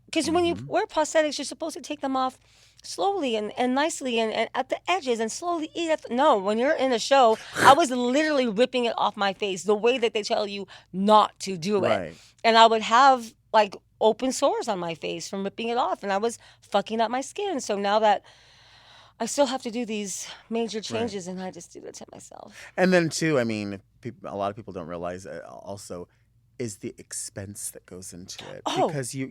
because when you wear prosthetics, you're supposed to take them off slowly and nicely and at the edges and slowly eat at no, when you're in a show, I was literally ripping it off my face the way that they tell you not to do it. Right. And I would have like open sores on my face from ripping it off, and I was fucking up my skin. So now that I still have to do these major changes, and I just do it to myself. And then too, I mean, a lot of people don't realize also is the expense that goes into it. Oh. Because you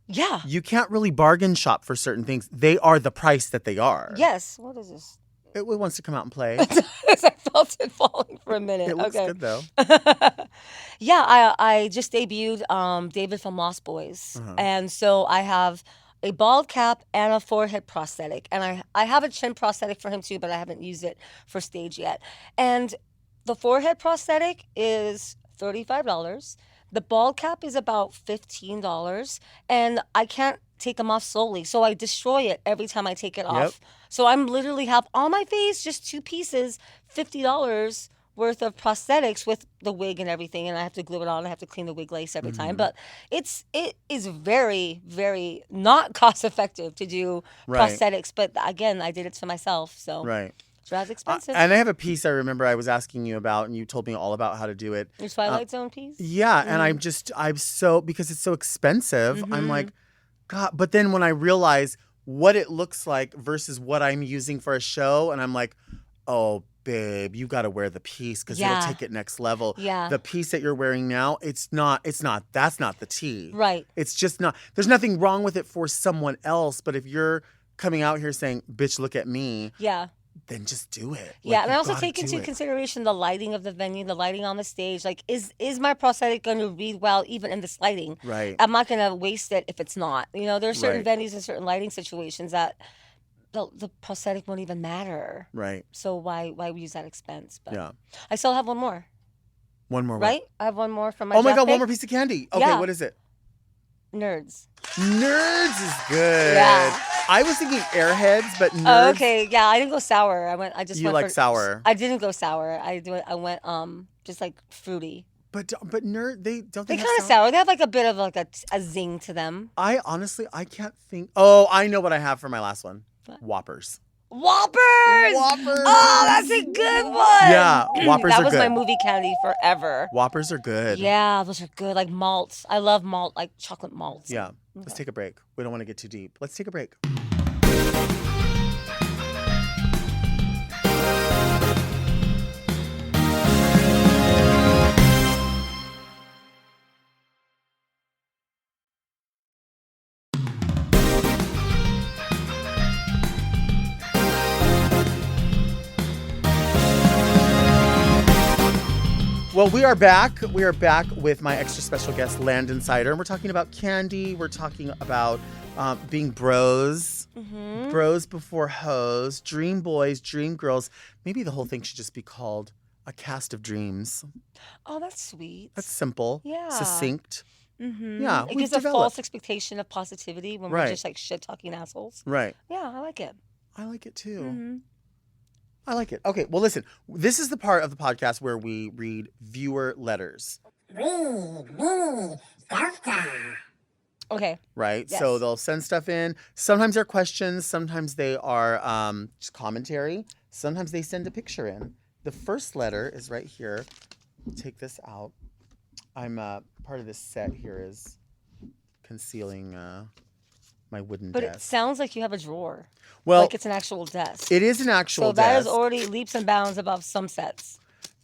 Yeah. you can't really bargain shop for certain things. They are the price that they are. Yes. What is this? It wants to come out and play. I felt it falling for a minute. It looks okay. good though. Yeah, I just debuted David from Lost Boys. Uh-huh. And so I have a bald cap, and a forehead prosthetic. And I have a chin prosthetic for him too, but I haven't used it for stage yet. And the forehead prosthetic is $35. The bald cap is about $15. And I can't take them off slowly. So I destroy it every time I take it off. So I'm literally have on my face just 2 pieces, $50 worth of prosthetics with the wig and everything, and I have to glue it on. I have to clean the wig lace every time. But it is very, very not cost effective to do prosthetics. But again, I did it to myself, so it's rather expensive. And I have a piece I remember I was asking you about, and you told me all about how to do it. Your Twilight Zone piece? Yeah, and I'm so, because it's so expensive, I'm like, God. But then when I realize what it looks like versus what I'm using for a show, and I'm like, oh, babe, you got to wear the piece because it'll take it next level. Yeah. The piece that you're wearing now, that's not the tea. Right. It's just not, there's nothing wrong with it for someone else. But if you're coming out here saying, bitch, look at me. Yeah. Then just do it. Yeah, and I also take into consideration the lighting of the venue, the lighting on the stage. Like, is my prosthetic going to read well even in this lighting? Right. I'm not going to waste it if it's not. You know, there are certain venues and certain lighting situations that the prosthetic won't even matter. Right. So why use that expense? But Yeah. I still have one more. One more. Right? I have one more from my Oh my draft God, pick. one more piece of candy. Okay, Yeah. what is it? Nerds. Nerds is good. Yeah. I was thinking Airheads, but Nerds. Oh, okay. Yeah, I didn't go sour. I just You went like for, sour. I didn't go sour. I went just like fruity. But nerd, they They're have kind of sour. They have like a bit of like a zing to them. I honestly, I can't think. Oh, I know what I have for my last one. What? Whoppers. Whoppers! Whoppers! Oh, that's a good one. Yeah, Whoppers that are was good. my movie candy forever. Whoppers are good. Yeah, those are good. Like malts. I love malt, like chocolate malts. Yeah. Let's take a break. We don't want to get too deep. Let's take a break. Well, we are back. We are back with my extra special guest, Landon Cider. And we're talking about candy. We're talking about being bros. Mm-hmm. Bros before hoes. Dream boys, dream girls. Maybe the whole thing should just be called a cast of dreams. Oh, that's sweet. That's simple. Yeah. Succinct. Mm-hmm. Yeah, It we've gives a developed. false expectation of positivity when we're Right. just like shit talking assholes. Right. Yeah, I like it. I like it too. Mm-hmm. I like it. Okay, well, listen. This is the part of the podcast where we read viewer letters. Okay. Right? Yes. So they'll send stuff in. Sometimes they're questions. Sometimes they are just commentary. Sometimes they send a picture in. The first letter is right here. Take this out. I'm part of this set here is concealing my wooden But desk. it sounds like you have a drawer. Well, like it's an actual desk. it is an actual So that is desk. already leaps and bounds above some sets.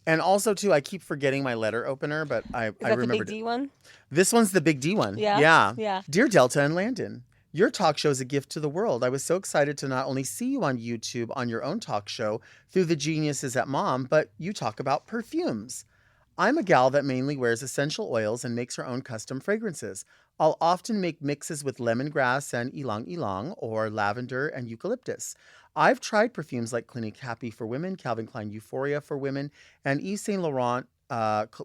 And also, too, I keep forgetting my letter opener, but I Is that the remembered big it. D one? This one's the big D one. Yeah? Yeah. Yeah. Dear Delta and Landon, your talk show is a gift to the world. I was so excited to not only see you on YouTube on your own talk show through the geniuses at Mom, but you talk about perfumes. I'm a gal that mainly wears essential oils and makes her own custom fragrances. I'll often make mixes with lemongrass and ylang ylang or lavender and eucalyptus. I've tried perfumes like Clinique Happy for women, Calvin Klein Euphoria for women, and Yves Saint Laurent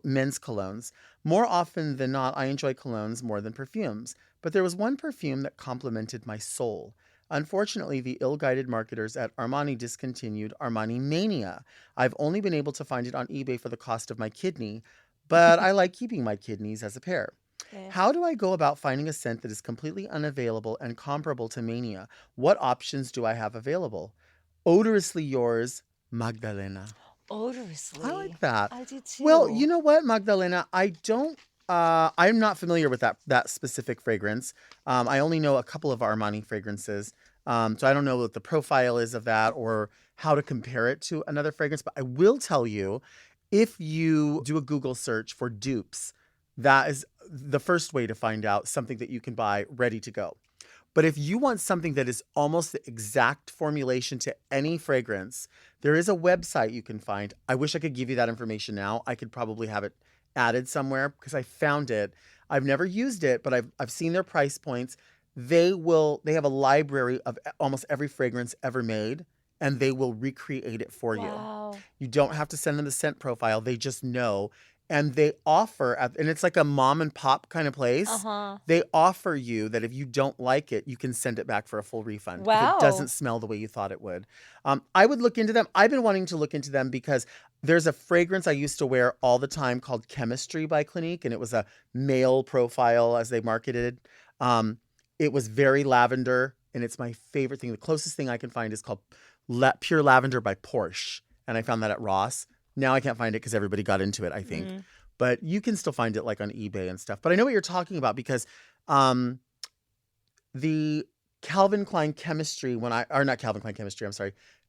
men's colognes. More often than not, I enjoy colognes more than perfumes. But there was one perfume that complimented my soul. Unfortunately, the ill-guided marketers at Armani discontinued Armani Mania. I've only been able to find it on eBay for the cost of my kidney, but I like keeping my kidneys as a pair. Okay. How do I go about finding a scent that is completely unavailable and comparable to Mania? What options do I have available? Odorously yours, Magdalena. Odorously. I like that. I do too. Well, you know what, Magdalena? I'm not familiar with that specific fragrance. I only know a couple of Armani fragrances. So I don't know what the profile is of that or how to compare it to another fragrance. But I will tell you, if you do a Google search for dupes, that is the first way to find out something that you can buy ready to go. But if you want something that is almost the exact formulation to any fragrance, there is a website you can find. I wish I could give you that information now. I could probably have it added somewhere because I found it. I've never used it, but I've seen their price points. They have a library of almost every fragrance ever made, and they will recreate it for you. Wow. You don't have to send them the scent profile. They just know. And they offer, and it's like a mom and pop kind of place. Uh-huh. They offer you that if you don't like it, you can send it back for a full refund. Wow. If it doesn't smell the way you thought it would. I would look into them. I've been wanting to look into them because there's a fragrance I used to wear all the time called Chemistry by Clinique, and it was a male profile as they marketed. It was very lavender, and it's my favorite thing. The closest thing I can find is called Pure Lavender by Porsche, and I found that at Ross. Now I can't find it because everybody got into it, I think. Mm-hmm. But you can still find it like on eBay and stuff. But I know what you're talking about because the Calvin Klein Chemistry,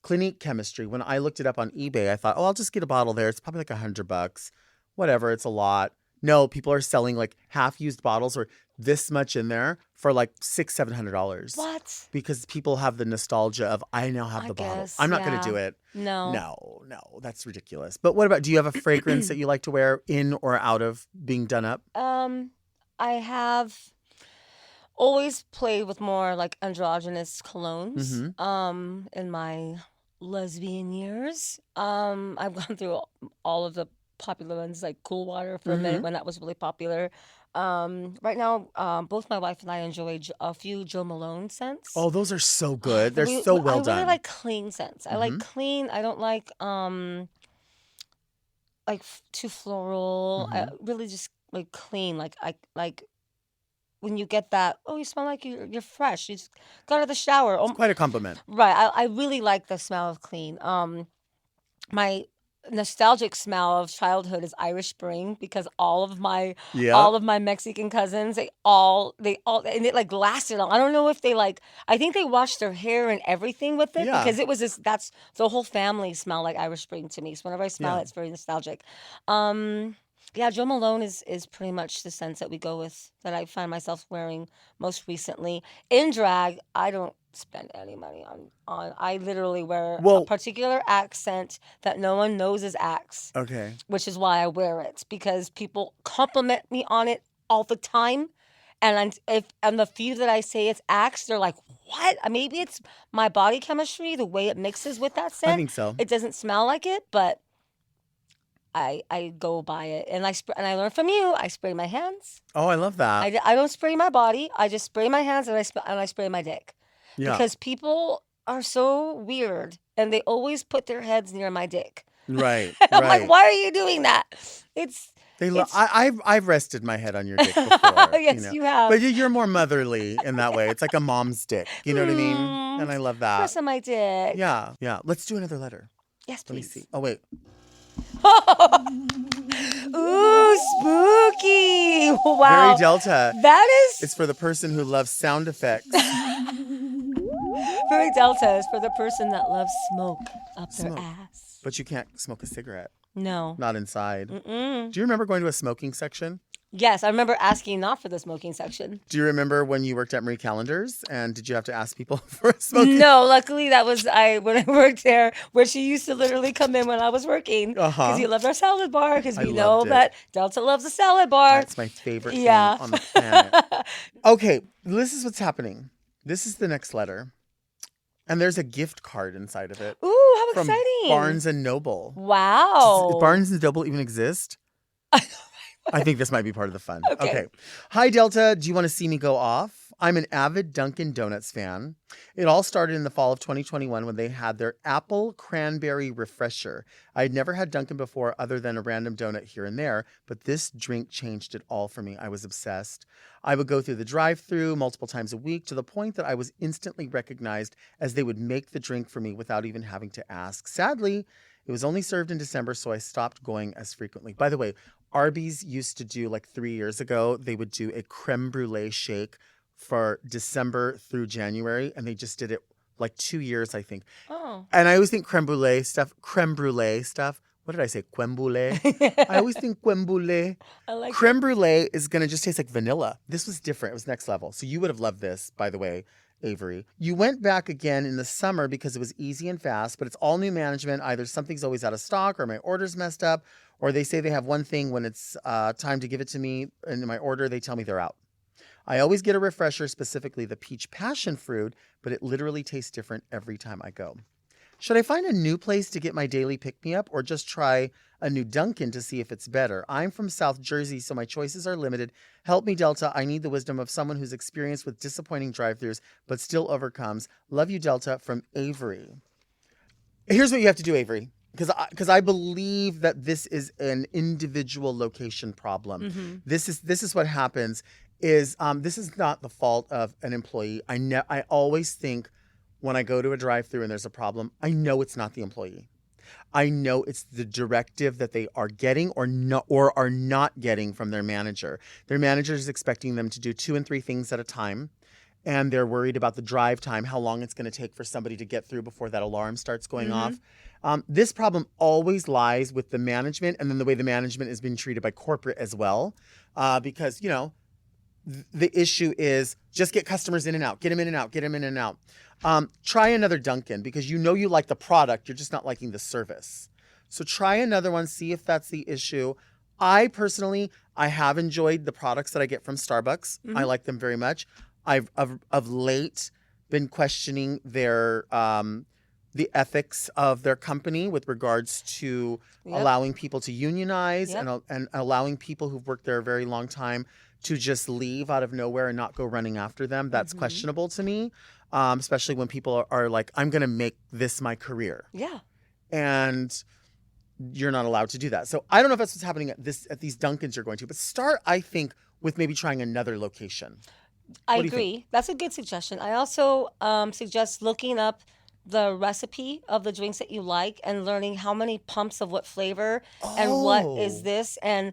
Clinique Chemistry, when I looked it up on eBay, I thought, oh, I'll just get a bottle there. It's probably like $100. Whatever, it's a lot. No, people are selling like half-used bottles or this much in there for like $600-$700. What? Because people have the nostalgia of, I now have the bottle. guess, I'm not going yeah. to do it. No. No, that's ridiculous. But what about, do you have a fragrance that you like to wear in or out of being done up? I have always played with more like androgynous colognes. Mm-hmm. In my lesbian years. I've gone through all of the popular ones, like Cool Water for a minute when that was really popular. Right now, both my wife and I enjoy a few Jo Malone scents. Oh, those are so good. They're so well I done. really like clean scents. I like clean. I don't like too floral. I really just like clean. Like I like when you get that. Oh, you smell like you're fresh. You just got out of the shower. It's quite a compliment. Right. I really like the smell of clean. My nostalgic smell of childhood is Irish Spring because all of my Mexican cousins, they all and it like lasted on. I don't know if they I think they washed their hair and everything with it because it was that's the whole family smell like Irish Spring to me. So whenever I smell it, it's very nostalgic. Yeah, Jo Malone is pretty much the scents that we go with, that I find myself wearing most recently. In drag, I don't spend any money on. I literally wear a particular accent that no one knows is Axe. Okay. Which is why I wear it, because people compliment me on it all the time. And the few that I say it's Axe, they're like, what? Maybe it's my body chemistry, the way it mixes with that scent. I think so. It doesn't smell like it, but I go buy it, and I learned from you. I spray my hands. Oh, I love that. I don't spray my body. I just spray my hands and I spray my dick. Yeah. Because people are so weird, and they always put their heads near my dick. Right. I'm like, why are you doing that? I've rested my head on your dick before. Yes, you have. But you're more motherly in that way. It's like a mom's dick. You know what I mean? And I love that. Press on my dick. Yeah. Let's do another letter. Yes, please. Let me see. Oh, wait. Ooh, spooky. Wow. Very Delta. It's for the person who loves sound effects. Very Delta is for the person that loves smoke up their ass. But you can't smoke a cigarette. No. Not inside. Do you remember going to a smoking section? Yes, I remember asking not for the smoking section. Do you remember when you worked at Marie Callender's and did you have to ask people for a smoking? No, luckily that was when I worked there, where she used to literally come in when I was working because he loved our salad bar, because we know that Delta loves a salad bar. That's my favorite thing on the planet. Okay, this is what's happening. This is the next letter. And there's a gift card inside of it. Ooh, how from exciting. Barnes and Noble. Wow. Does Barnes and Noble even exist? I think this might be part of the fun. Okay. Hi, Delta. Do you want to see me go off? I'm an avid Dunkin' Donuts fan. It all started in the fall of 2021 when they had their apple cranberry refresher. I had never had Dunkin' before other than a random donut here and there, but this drink changed it all for me. I was obsessed. I would go through the drive-thru multiple times a week to the point that I was instantly recognized as they would make the drink for me without even having to ask. Sadly, it was only served in December, so I stopped going as frequently. By the way, Arby's used to do 3 years ago, they would do a creme brulee shake for December through January, and they just did it 2 years, I think. Oh. And I always think creme brulee stuff. What did I say? Creme brulee? I always think creme brulee. I like creme brulee is going to just taste like vanilla. This was different. It was next level. So you would have loved this, by the way, Avery. You went back again in the summer because it was easy and fast, but it's all new management. Either something's always out of stock or my order's messed up, or they say they have one thing when it's time to give it to me in my order, they tell me they're out. I always get a refresher, specifically the peach passion fruit, but it literally tastes different every time I go. Should I find a new place to get my daily pick-me-up or just try a new Dunkin' to see if it's better? I'm from South Jersey, so my choices are limited. Help me, Delta. I need the wisdom of someone who's experienced with disappointing drive-thrus but still overcomes. Love you, Delta, from Avery. Here's what you have to do, Avery, because I believe that this is an individual location problem. This is what happens. This is not the fault of an employee. I always think, when I go to a drive-thru and there's a problem, I know it's not the employee. I know it's the directive that they are getting or are not getting from their manager. Their manager is expecting them to do 2 and 3 things at a time, and they're worried about the drive time, how long it's going to take for somebody to get through before that alarm starts going off. This problem always lies with the management, and then the way the management is being treated by corporate as well, because, the issue is just get customers in and out, get them in and out, get them in and out. Try another Dunkin' because you like the product, you're just not liking the service. So try another one, see if that's the issue. I personally have enjoyed the products that I get from Starbucks. I like them very much. I've of late been questioning their the ethics of their company with regards to allowing people to unionize and allowing people who've worked there a very long time to just leave out of nowhere and not go running after them. That's questionable to me, especially when people are like, I'm going to make this my career. Yeah. And you're not allowed to do that. So I don't know if that's what's happening at these Dunkins you're going to, but start, I think, with maybe trying another location. I agree. That's a good suggestion. I also suggest looking up the recipe of the drinks that you like and learning how many pumps of what flavor and what is this, and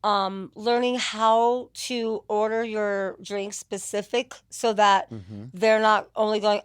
learning how to order your drink specific so that they're not only going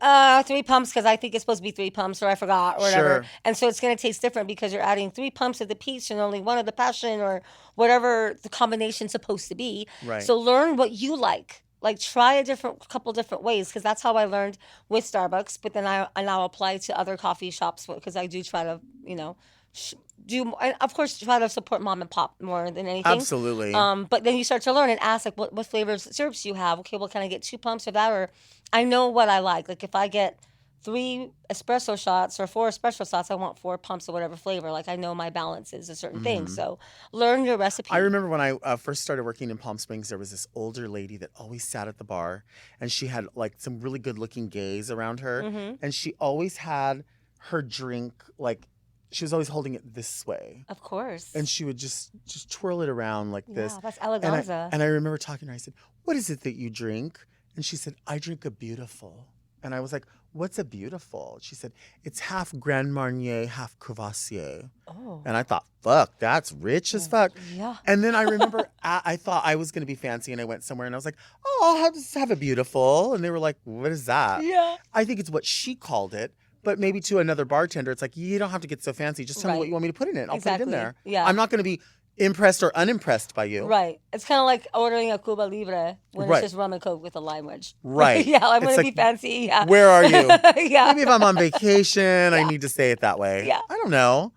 3 pumps because I think it's supposed to be 3 pumps or I forgot or whatever. And so it's going to taste different because you're adding 3 pumps of the peach and only 1 of the passion or whatever the combination's supposed to be. Right. So learn what you like. Like try a couple different ways, because that's how I learned with Starbucks. But then I now apply to other coffee shops because I do try to, and of course try to support mom and pop more than anything. Absolutely. But then you start to learn and ask like what flavors syrups you have. Okay, well, can I get 2 pumps of that? Or I know what I like. Like if I get 3 espresso shots or 4 espresso shots, I want 4 pumps of whatever flavor. Like I know my balance is a certain thing. So learn your recipe. I remember when I first started working in Palm Springs, there was this older lady that always sat at the bar, and she had like some really good looking gays around her. And she always had her drink like, she was always holding it this way. Of course. And she would just twirl it around like this. Yeah, that's eleganza. And I remember talking to her, I said, what is it that you drink? And she said, I drink a beautiful. And I was like, what's a beautiful? She said, it's half Grand Marnier, half Courvoisier. Oh. And I thought, fuck, that's rich as fuck. Yeah. And then I remember I thought I was going to be fancy, and I went somewhere and I was like, oh, I'll just have a beautiful. And they were like, what is that? Yeah. I think it's what she called it. But maybe to another bartender, it's like, you don't have to get so fancy. Just tell me what you want me to put in it. I'll put it in there. Yeah. I'm not going to be impressed or unimpressed by you. Right. It's kind of like ordering a Cuba Libre when it's just rum and Coke with a lime wedge. Right. Yeah, I'm going to be fancy. Yeah. Where are you? Yeah. Maybe if I'm on vacation, I need to say it that way. Yeah. I don't know.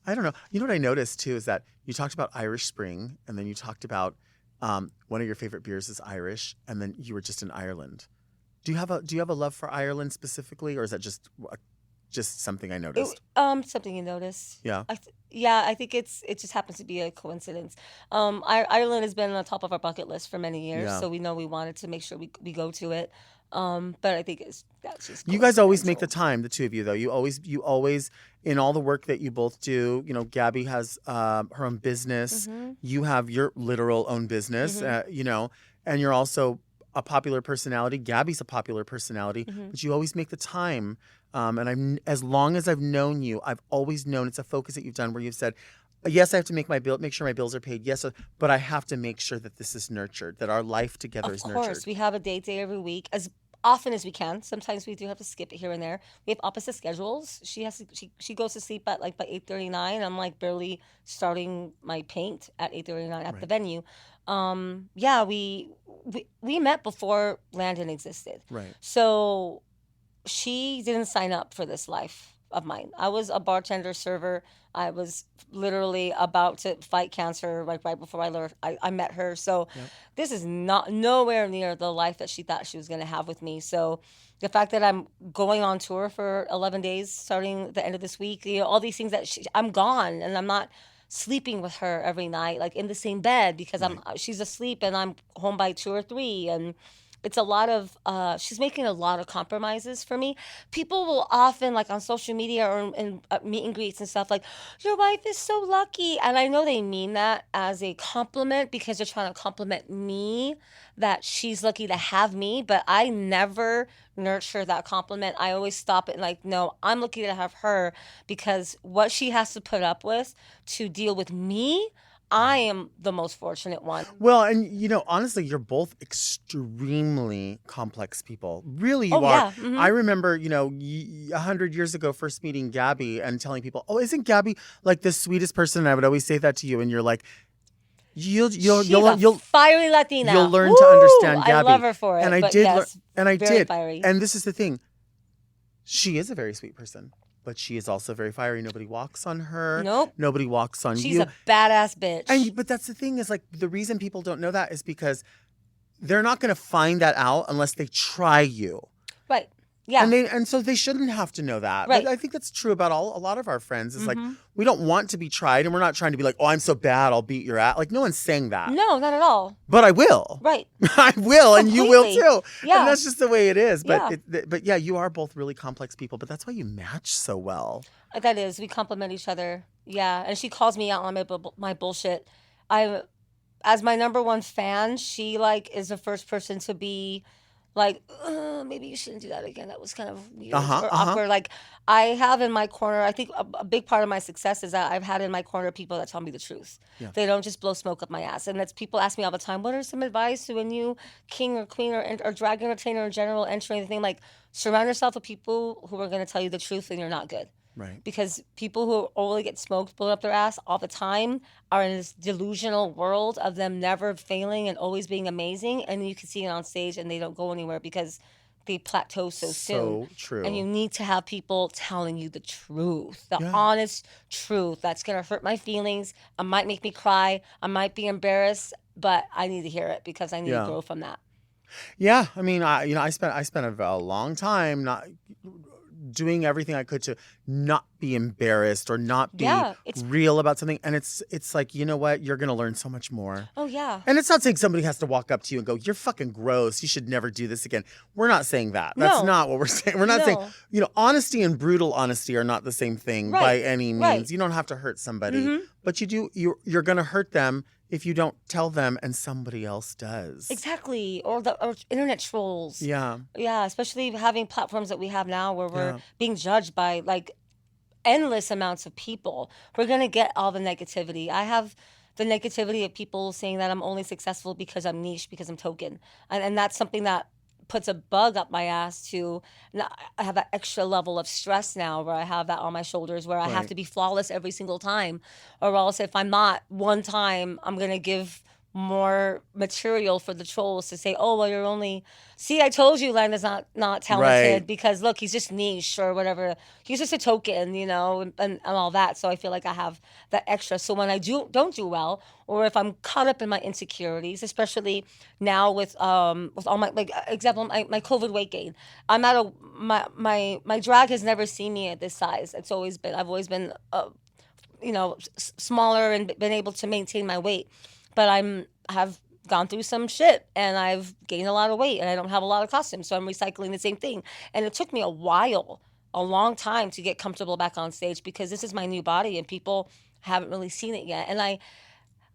You know what I noticed too is that you talked about Irish Spring, and then you talked about one of your favorite beers is Irish, and then you were just in Ireland. Do you have a love for Ireland specifically, or is that just something I noticed? Something you noticed. Yeah. I think it just happens to be a coincidence. Ireland has been on the top of our bucket list for many years, so we know we wanted to make sure we go to it. But I think that's just you guys always make the time, the two of you though. You always in all the work that you both do. Gabby has her own business. You have your literal own business. And you're also a popular personality. Gabby's a popular personality, but you always make the time. And as long as I've known you, I've always known it's a focus that you've done where you've said, yes, I have to make sure my bills are paid. Yes, but I have to make sure that this is nurtured, that our life together is nurtured. Of course, we have a date day every week as often as we can. Sometimes we do have to skip it here and there. We have opposite schedules. She goes to sleep at by 8:39. I'm like barely starting my paint at 8:39 at the venue. We met before Landon existed. Right. So she didn't sign up for this life of mine. I was a bartender server I was literally about to fight cancer like right before I met her. So this is not nowhere near the life that she thought she was going to have with me. So the fact that I'm going on tour for 11 days starting the end of this week, all these things that I'm gone and I'm not sleeping with her every night, like in the same bed because she's asleep and I'm home by 2 or 3 and it's a lot of she's making a lot of compromises for me. People will often like on social media or in meet and greets and stuff like your wife is so lucky, and I know they mean that as a compliment because they're trying to compliment me that she's lucky to have me, but I never nurture that compliment. I always stop it and like, no, I'm lucky to have her because what she has to put up with to deal with me, I am the most fortunate one. Well, and honestly, you're both extremely complex people. Really, you are. Yeah. Mm-hmm. I remember, 100 years ago, first meeting Gabby and telling people, "Oh, isn't Gabby like the sweetest person?" And I would always say that to you, and you're like, "You'll fiery Latina. You'll learn to understand Gabby." I love her for it. And I but did, yes, and I very did. Fiery. And this is the thing. She is a very sweet person. But she is also very fiery. Nobody walks on her. Nope. Nobody walks on you. She's a badass bitch. But that's the thing is like the reason people don't know that is because they're not going to find that out unless they try you. Right. Yeah. And so they shouldn't have to know that. Right. But I think that's true about a lot of our friends. It's like we don't want to be tried, and we're not trying to be like, "Oh, I'm so bad, I'll beat your ass." Like no one's saying that. No, not at all. But I will. Right. I will, and you will too. Yeah. And that's just the way it is. But Yeah. you are both really complex people. But that's why you match so well. That is, we complement each other. Yeah, and she calls me out on my bullshit. As my number one fan, she like is the first person to be like, maybe you shouldn't do that again. That was kind of weird or awkward. Like I have in my corner, I think a big part of my success is that I've had in my corner people that tell me the truth. Yeah. They don't just blow smoke up my ass. And that's people ask me all the time, what are some advice to a new king or queen or drag entertainer in general entering the thing? Like surround yourself with people who are going to tell you the truth and you're not good. Right. Because people who only get smoked, blown up their ass all the time are in this delusional world of them never failing and always being amazing. And you can see it on stage and they don't go anywhere because they plateau so soon. So true. And you need to have people telling you the truth, the honest truth. That's going to hurt my feelings. It might make me cry. I might be embarrassed, but I need to hear it because I need to grow from that. Yeah. I mean, I spent a long time not doing everything I could to not be embarrassed or not be real about something. And it's like, you know what? You're going to learn so much more. Oh, yeah. And it's not saying somebody has to walk up to you and go, you're fucking gross. You should never do this again. We're not saying that. That's not what we're saying. We're not saying, honesty and brutal honesty are not the same thing by any means. Right. You don't have to hurt somebody, but you're going to hurt them if you don't tell them and somebody else does. Exactly. Or internet trolls. Yeah. Yeah, especially having platforms that we have now where we're being judged by like endless amounts of people. We're going to get all the negativity. I have the negativity of people saying that I'm only successful because I'm niche, because I'm token. And that's something that puts a bug up my ass to I have that extra level of stress now where I have that on my shoulders where I have to be flawless every single time, or else if I'm not one time, I'm going to give more material for the trolls to say, oh, well, you're only, see, I told you Landon's not talented because look, he's just niche or whatever. He's just a token, and all that. So I feel like I have that extra. So when I don't do well, or if I'm caught up in my insecurities, especially now with all my, like example, my COVID weight gain, I'm at my drag has never seen me at this size. I've always been smaller and been able to maintain my weight. But have gone through some shit and I've gained a lot of weight and I don't have a lot of costumes. So I'm recycling the same thing. And it took me a long time to get comfortable back on stage because this is my new body and people haven't really seen it yet. And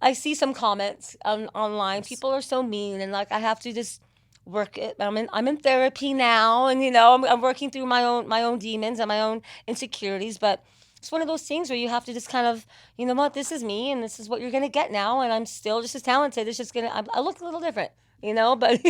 I see some comments online. People are so mean and like I have to just work it. I'm in therapy now and I'm working through my own demons and my own insecurities, but it's one of those things where you have to just kind of, you know what, this is me and this is what you're going to get now. And I'm still just as talented. It's just I look a little different, but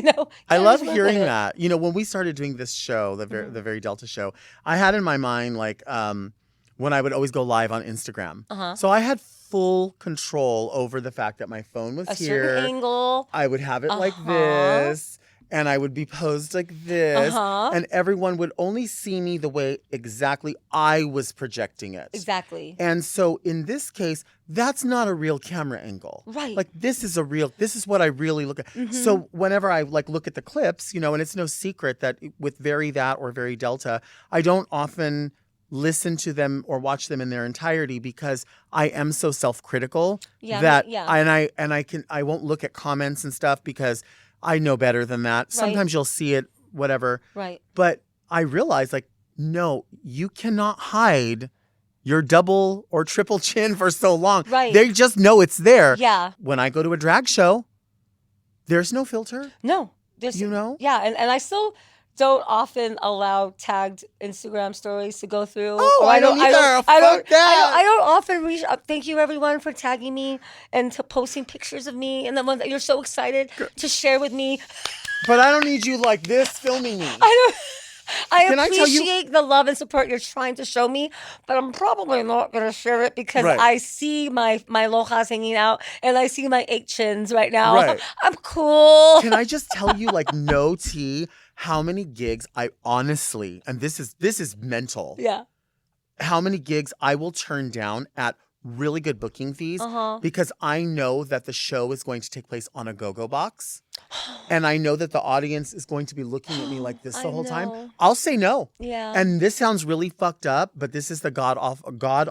I love hearing that. When we started doing this show, the Very Delta show, I had in my mind, like, when I would always go live on Instagram. So I had full control over the fact that my phone was a here. certain angle. I would have it like this. and I would be posed like this, Uh-huh. and everyone would only see me the way exactly I was projecting it. Exactly. And so in this case, that's not a real camera angle. Right. Like this is what I really look at. Mm-hmm. So whenever I like look at the clips, you know, and it's no secret that with Very That or Very Delta, I don't often listen to them or watch them in their entirety because I am so self-critical that I won't look at comments and stuff because I know better than that. Sometimes you'll see it, whatever. Right. But I realize like, no, you cannot hide your double or triple chin for so long. Right. They just know it's there. Yeah. When I go to a drag show, there's no filter. No. There's, You know? Yeah, and I still don't often allow tagged Instagram stories to go through. Oh, Or I don't either. Fuck that. I don't often reach up. Thank you everyone for tagging me and to posting pictures of me and the ones that you're so excited to share with me. But I don't need you like this filming me. I Can I tell you- appreciate the love and support you're trying to show me, but I'm probably not going to share it because Right. I see my lojas hanging out and I see my 8 chins right now. Right. I'm cool. Can I just tell you, like, no tea, how many gigs I honestly, and this is mental, Yeah. how many gigs I will turn down at really good booking fees because I know that the show is going to take place on a go-go box. And I know that the audience is going to be looking at me like this the I whole know. time. I'll say no. Yeah. And this sounds really fucked up, but this is the God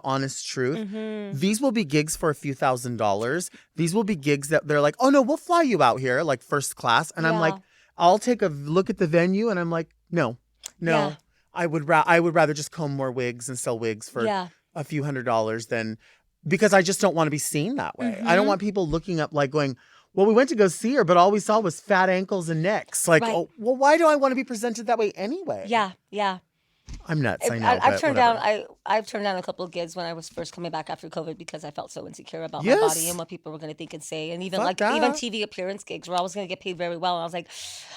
honest truth. Mm-hmm. These will be gigs for a few $1,000s. These will be gigs that they're like, oh no, we'll fly you out here, like first class. And I'm Yeah. like, I'll take a look at the venue and I'm like, no. Yeah. I would rather just comb more wigs and sell wigs for Yeah. a few $100s than, because I just don't want to be seen that way. I don't want people looking up like going, well, we went to go see her, but all we saw was fat ankles and necks. Like, Right. oh, well, why do I want to be presented that way anyway? Yeah. Yeah. I'm nuts. I know. I've but turned whatever. down. I've turned down a couple of gigs when I was first coming back after COVID because I felt so insecure about my Yes. body and what people were going to think and say, and even Fuck even that. TV appearance gigs where I was going to get paid very well, and I was like,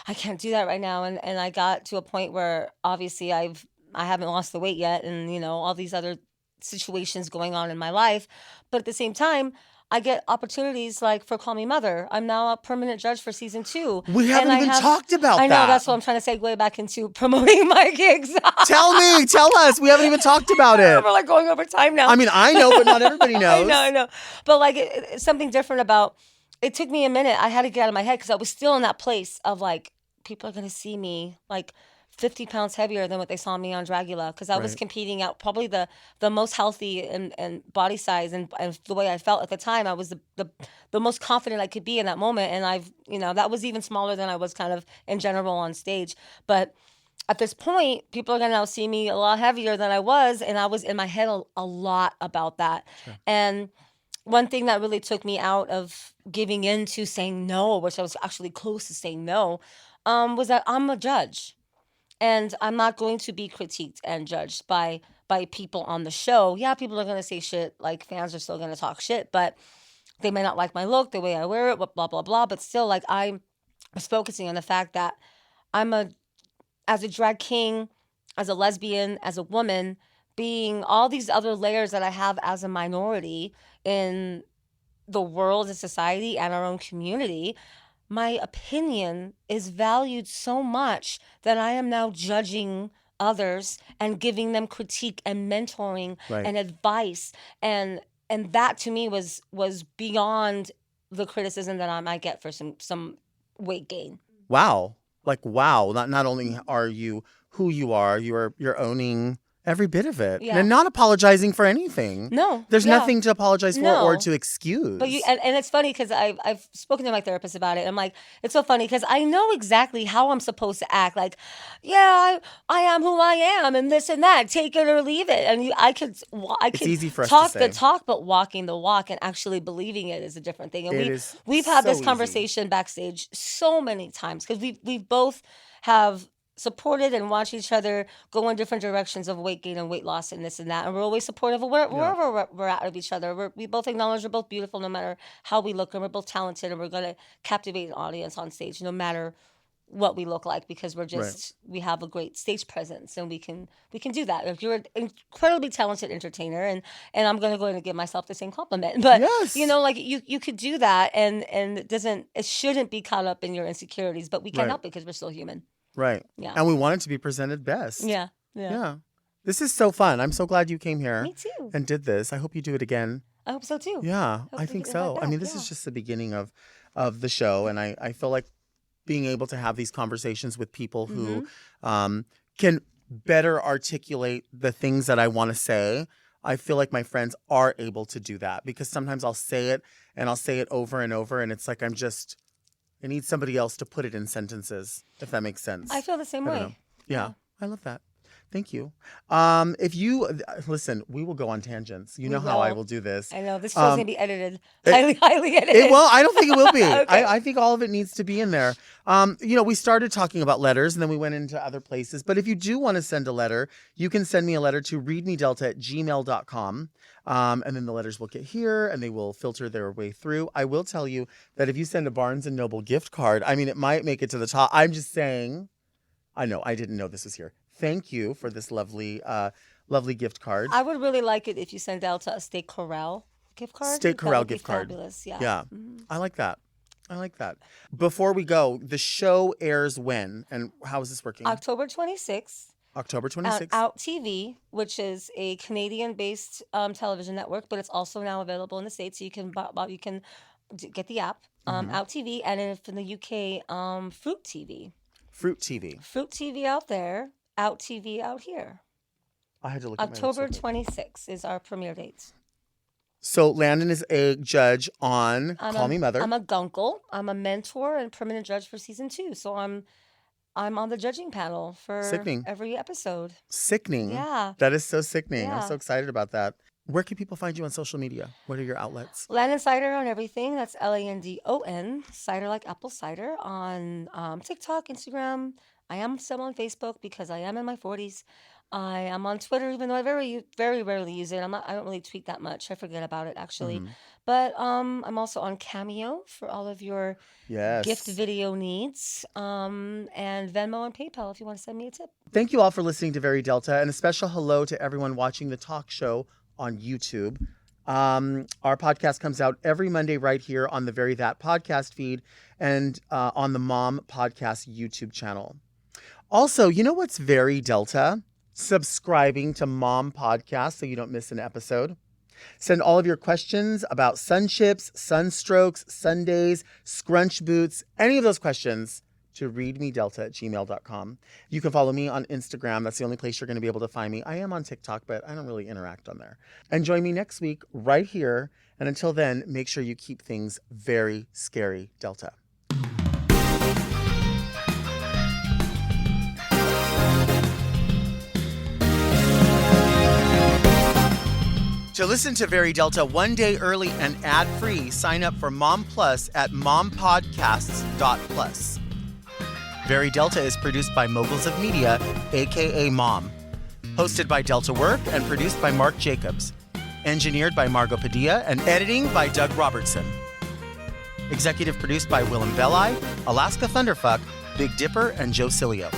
I can't do that right now, and I got to a point where obviously I haven't lost the weight yet, and you know all these other situations going on in my life, but at the same time. I get opportunities like for Call Me Mother. I'm now a permanent judge for season 2. We haven't even talked about I know, that. that's what I'm trying to segue back into promoting my gigs. Tell us. We haven't even talked about it. We're like going over time now. I mean, I know, but not everybody knows. I know. But like it's something different about, it took me a minute. I had to get out of my head because I was still in that place of like, people are going to see me like 50 pounds heavier than what they saw me on Dragula because I was Right. competing at probably the most healthy and body size and the way I felt at the time. I was the most confident I could be in that moment. And I've, that was even smaller than I was kind of in general on stage. But at this point, people are going to now see me a lot heavier than I was. And I was in my head a lot about that. Sure. And one thing that really took me out of giving in to saying no, which I was actually close to saying no, was that I'm a judge. And I'm not going to be critiqued and judged by people on the show. Yeah, people are going to say shit, like fans are still going to talk shit, but they may not like my look, the way I wear it, blah, blah, blah. But still, like I was focusing on the fact that as a drag king, as a lesbian, as a woman, being all these other layers that I have as a minority in the world and society and our own community, my opinion is valued so much that I am now judging others and giving them critique and mentoring Right. and advice. And that to me was beyond the criticism that I might get for some weight gain. Wow. Like, wow. Not only are you who you are, you're owning every bit of it. Yeah. And not apologizing for anything. No. There's yeah. nothing to apologize for No. or to excuse. But and it's funny because I've spoken to my therapist about it. I'm like, it's so funny because I know exactly how I'm supposed to act. Like, yeah, I am who I am, and this and that. Take it or leave it. And I could easy for us talk to the say. talk, but walking the walk and actually believing it is a different thing. And It is we've had so this easy. conversation backstage so many times because we both have supported and watched each other go in different directions of weight gain and weight loss and this and that. And we're always supportive of wherever we're at of each other. We both acknowledge we're both beautiful no matter how we look, and we're both talented, and we're going to captivate an audience on stage no matter what we look like because we have a great stage presence and we can do that. If you're an incredibly talented entertainer and I'm going to go and give myself the same compliment, but Yes. like you could do that and it shouldn't be caught up in your insecurities, but we can't Right. help it because we're still human. Right. Yeah. And we want it to be presented best. Yeah. Yeah. This is so fun. I'm so glad you came here. Me too. And did this. I hope you do it again. I hope so too. Yeah, Hope I we think get so. right I mean, back, this is yeah. just the beginning of the show. And I feel like being able to have these conversations with people who can better articulate the things that I want to say. I feel like my friends are able to do that because sometimes I'll say it and I'll say it over and over. And it's like I need somebody else to put it in sentences, if that makes sense. I feel the same I don't way. know. Yeah, I love that. Thank you. If you listen, we will go on tangents. You know how I will do this. I know this show's gonna be edited, highly edited. Well, I don't think it will be. Okay. I think all of it needs to be in there. We started talking about letters and then we went into other places. But if you do want to send a letter, you can send me a letter to readmedelta@gmail.com. And then the letters will get here and they will filter their way through. I will tell you that if you send a Barnes & Noble gift card, I mean, it might make it to the top. I'm just saying, I know, I didn't know this was here. Thank you for this lovely gift card. I would really like it if you send Delta a Steak Corral gift card. Steak That Corral would be gift card. Fabulous. Yeah. Yeah, I like that. Before we go, the show airs when and how is this working? October 26th. October On 26th. Out TV, which is a Canadian-based television network, but it's also now available in the States. So you can get the app, Out TV, and if in the UK, Fruit TV. Fruit TV. Fruit TV out there, Out TV out here. I had to look at my October notes. 26th is our premiere date. So Landon is a judge on Call Me Mother. I'm a gunkle. I'm a mentor and permanent judge for season 2. So I'm on the judging panel for Sickening. every episode. Sickening. Yeah. That is so sickening. I'm Yeah. so excited about that. Where can people find you on social media? What are your outlets? Landon Cider on everything. That's Landon. Cider like apple cider on TikTok, Instagram. I am still on Facebook because I am in my 40s. I am on Twitter, even though I very, very rarely use it. I don't really tweet that much. I forget about it actually. But I'm also on Cameo for all of your Yes. gift video needs, and Venmo and PayPal if you want to send me a tip. Thank you all for listening to Very Delta, and a special hello to everyone watching the talk show on YouTube. Our podcast comes out every Monday right here on the Very That podcast feed and on the Mom Podcast YouTube channel. Also, you know what's very Delta? Subscribing to Mom Podcast so you don't miss an episode. Send all of your questions about sunships, sunstrokes, Sundays, scrunch boots, any of those questions to readmedelta@gmail.com. You can follow me on Instagram. That's the only place you're going to be able to find me. I am on TikTok, but I don't really interact on there. And join me next week right here. And until then, make sure you keep things very scary, Delta. To listen to Very Delta one day early and ad-free, sign up for Mom Plus at mompodcasts.plus. Very Delta is produced by Moguls of Media, aka Mom. Hosted by Delta Work and produced by Mark Jacobs. Engineered by Margot Padilla and editing by Doug Robertson. Executive produced by Willem Belli, Alaska Thunderfuck, Big Dipper, and Joe Cilio.